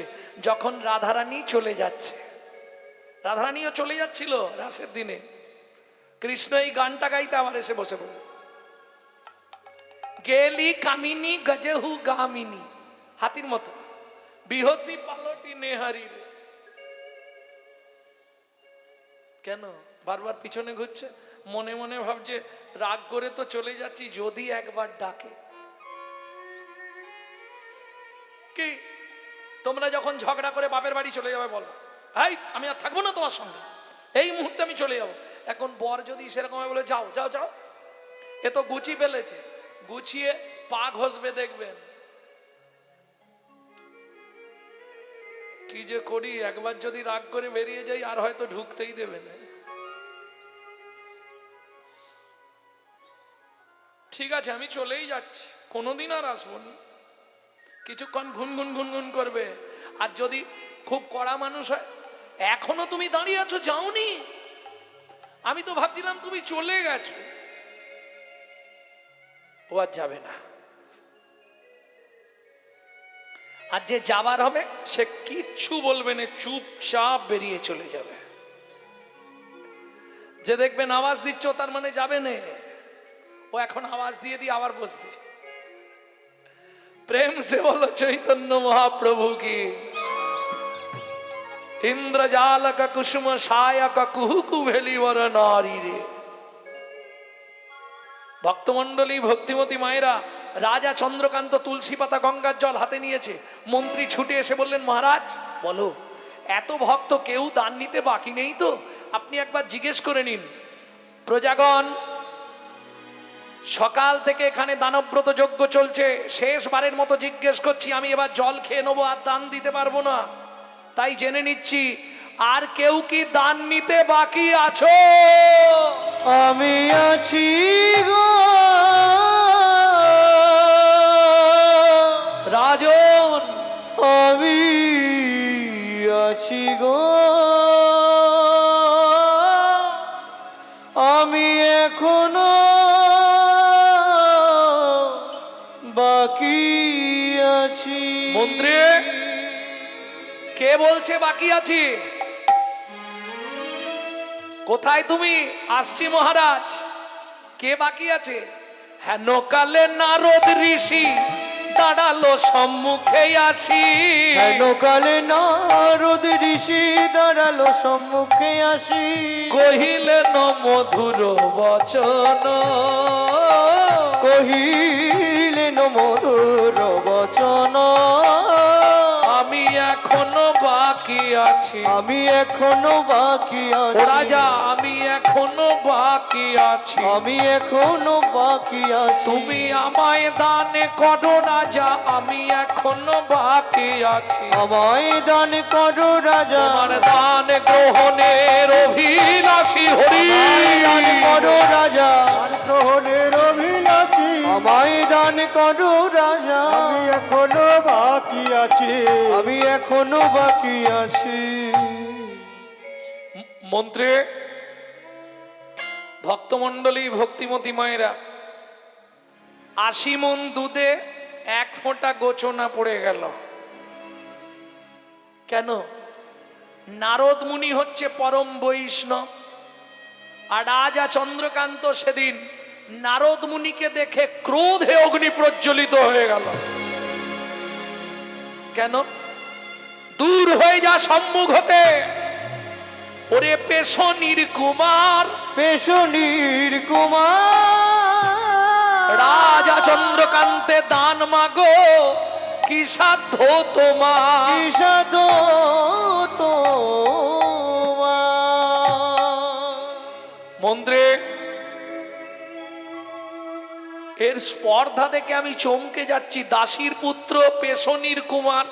যখন রাধারানী চলে যাচ্ছে। রাধারানীও চলে যাচ্ছিল রাসের দিনে, কৃষ্ণ এই গানটা গাইতে আবার এসে বসে পড়ল, গেলি কামিনী গজহু গামিনী, হাতির মতো বিহসি পালটি নেহারি রে। কেন বারবার পিছনে ঘুরছে? মনে মনে ভাবছে রাগ করে তো চলে যাচ্ছি, যদি একবার ডাকে। কি তোমরা যখন ঝগড়া করে বাপের বাড়ি চলে যাবে বলো, হাই আমি আর থাকবো না তোমার সঙ্গে, এই মুহূর্তে আমি চলে যাবো। এখন বর যদি সেরকম বলে যাও যাও যাও, এ তো গুচি ফেলেছে, গুছিয়ে পা ঘষবে দেখবেন। কি যে করি, একবার যদি রাগ করে বেরিয়ে যাই আর হয়তো ঢুকতেই দেবে না। ঠিক আছে আমি চলেই যাচ্ছি, কোনোদিন আর আসবো না। কিছুক্ষণ ঘুনঘুন ঘুনঘুন করবে, আর যদি খুব কড়া মানুষ হয়, এখনো তুমি দাঁড়িয়ে আছো যাওনি, আমি তো ভাবছিলাম তুমি চলে গেছো। ও আর যাবে না। আর যে যাবার হবে সে কিচ্ছু বলবে না, চুপচাপ বেরিয়ে চলে যাবে। যে দেখবেন আওয়াজ দিচ্ছ তার মানে যাবে না, ও এখন আওয়াজ দিয়ে দিয়ে আবার বসবে। প্রেম সে বলো চৈতন্য মহাপ্রভু কি। इंद्रजालक कुसुम सायक कुहु कुभेली वर नारी रे। ভক্তমণ্ডলী ভক্তিমতী মায়েরা, রাজা চন্দ্রকান্ত তুলসী পাতা গঙ্গার জল হাতে নিয়েছে। মন্ত্রী ছুটে এসে বললেন, মহারাজ বলো, এত ভক্ত কেউ দান নিতে বাকি নেই তো? আপনি একবার জিজ্ঞেস করে নিন। প্রজাগণ, সকাল থেকে এখানে দানব্রত যজ্ঞ চলছে, শেষবারের মতো জিজ্ঞেস করছি, আমি এবার জল খেয়ে নেবো, আর দান দিতে পারবো না, তাই জেনে নিচ্ছি আর কেউ কি দান নিতে বাকি আছো? আমি আছি গো রাজন, আমি আছি গো, আমি এখনো বাকি আছি। মন্ত্রী কে বলছে বাকি আছি? কোথায় তুমি? আসছি মহারাজ। কে বাকি আছে? হেন কালে নারদ ঋষি দাঁড়ালো সম্মুখে আসি। হেন কালে নারদ ঋষি দাঁড়ালো সম্মুখে আসি। কহিলেন মধুর বচন, কহিলেন মধুর বচন, আমি এখনো বাকি আছি। আমি এখনো বাকি আছি। ও রাজা, আমি এখনো বাকি আছি। আমি এখনো বাকি আছি। তুমি আমায় দান করো রাজা, আমি এখনো বাকি আছি। আমায় দান করো রাজা, তোমার দান গ্রহণের অভিলাষী হরি। দান করো রাজা, গ্রহণের অভিলাষী, আমায় দান করো রাজা, আমি এখনো বাকি আছি। আমি এখনো বাকি আছি। মন্ত্রী, ভক্তমণ্ডলী ভক্তিমতী মায়েরা, 80 মণ দুধে 1 ফোঁটা গোচনা পড়ে গেল। কেন? নারদ মুনি হচ্ছে পরম বৈষ্ণব, আর রাজা চন্দ্রকান্ত সেদিন নারদ মুনিকে দেখে ক্রোধে অগ্নি প্রজ্বলিত হয়ে গেল। কেন? দূর হয়ে যা সম্মুখ হতে, ওরে পেশনির কুমার, পেশনির কুমার, রাজা চন্দ্রকান্তে দান মাগো, কি সাধ্য তোমার? ঈশাদ তোমার। মন্ত্রে এর স্পর্ধা দেখে আমি চমকে যাচ্ছি। দাসীর পুত্র পেশনির কুমার,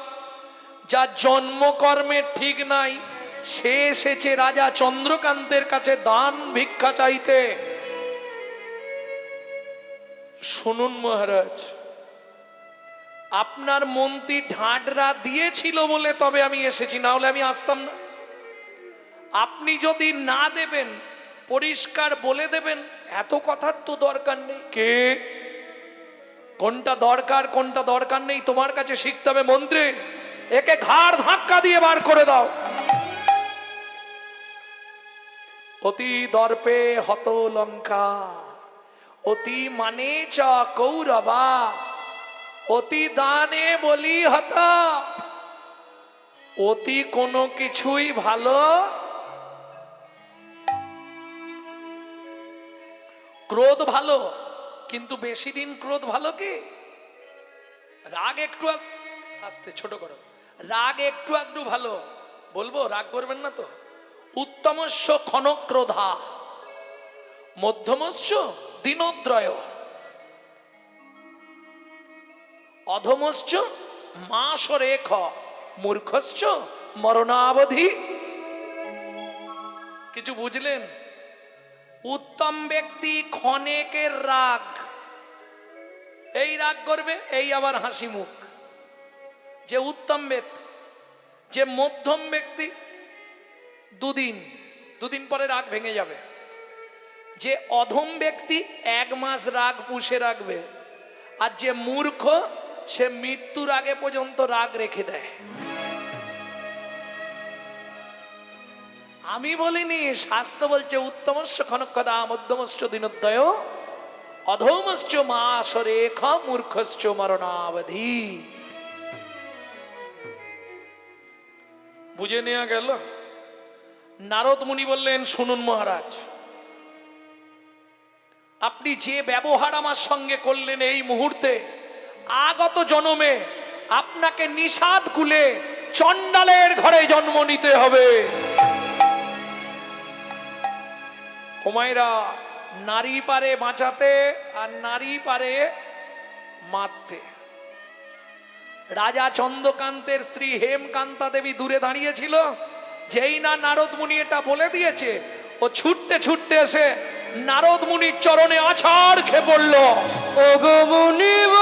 যার জন্মকর্মের ঠিক নাই, সে এসেছে রাজা চন্দ্রকান্তের কাছে দান ভিক্ষা চাইতে। শুনুন মহারাজ, আপনার মন্ত্রী ঢাডরা দিয়েছিল বলে তবে আমি এসেছি, না হলে আমি আসতাম না। আপনি যদি না দেবেন, পরিষ্কার বলে দেবেন, এত কথার তো দরকার নেই। কে কোনটা দরকার কোনটা দরকার নেই তোমার কাছে শিখতে হবে। মন্ত্রী, একে ঘাড় ধাক্কা দিয়ে বার করে দাও। অতি দর্পে হত লঙ্কা, অতি মানে চ কৌরবা, অতি দানে বলি হতা। অতি কোনো কিছুই ভালো, ক্রোধ ভালো, কিন্তু বেশি দিন ক্রোধ ভালো কি? রাগ একটু আস্তে ছোট করো, রাগ একটু আধটু ভালো, বলবো রাগ করবেন না তো। উত্তমস্য ক্ষণক্রোধা, মধ্যমস্য দিনোদ্রয়, অধমশ্চ মাস রেখ, মূর্খশ্চ মরণাবধি। কিছু বুঝলেন? উত্তম ব্যক্তি ক্ষণেকের রাগ, এই রাগ করবে, এই আবার হাসি মুখ, যে উত্তম ব্যক্তি। যে মধ্যম ব্যক্তি দুদিন পরে রাগ ভেঙে যাবে। যে অধম ব্যক্তি 1 মাস রাগ পুষে রাখবে। আর যে মূর্খ, সে মৃত্যুর আগে পর্যন্ত রাগ রেখে দেয়। আমি বলিনি, শাস্ত্র বলছে উত্তমস্য ক্ষণকদা, মধ্যমশ্চ দিনোদয়, অধমশ্চ মাস রেখ, মূর্খশ্চ মরণাবধি। বুঝে নেওয়া গেল? নারদ মুনি বললেন, শুনুন মহারাজ, আপনি যে ব্যবহার আমার সঙ্গে করলেন এই মুহূর্তে, আগত জন্মে আপনাকে নিষাদ কুলে চণ্ডালের ঘরে জন্ম নিতে হবে। ওমাইরা, নারী পারে বাঁচাতে আর নারী পারে মারতে। রাজা চন্দ্রকান্তের স্ত্রী হেমকান্তা দেবী দূরে দাঁড়িয়েছিল। যেই না নারদ মুনি এটা বলে দিয়েছে, ও ছুটতে ছুটতে এসে নারদ মুনির চরণে আছাড় খেয়ে পড়ল। ওগো মুনিব,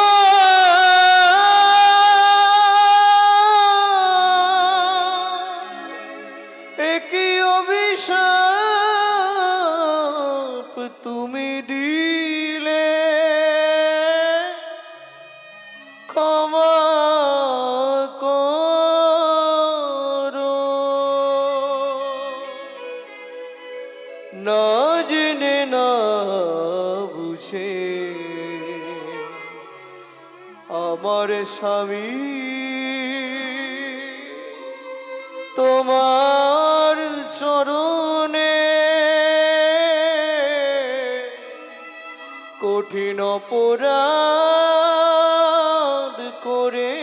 একই অভিশাপ তুমি দিলে, ক্ষমা করো। না জেনে না বুঝে আমার স্বামী তোমার চরণে কঠিন অপরাধ করে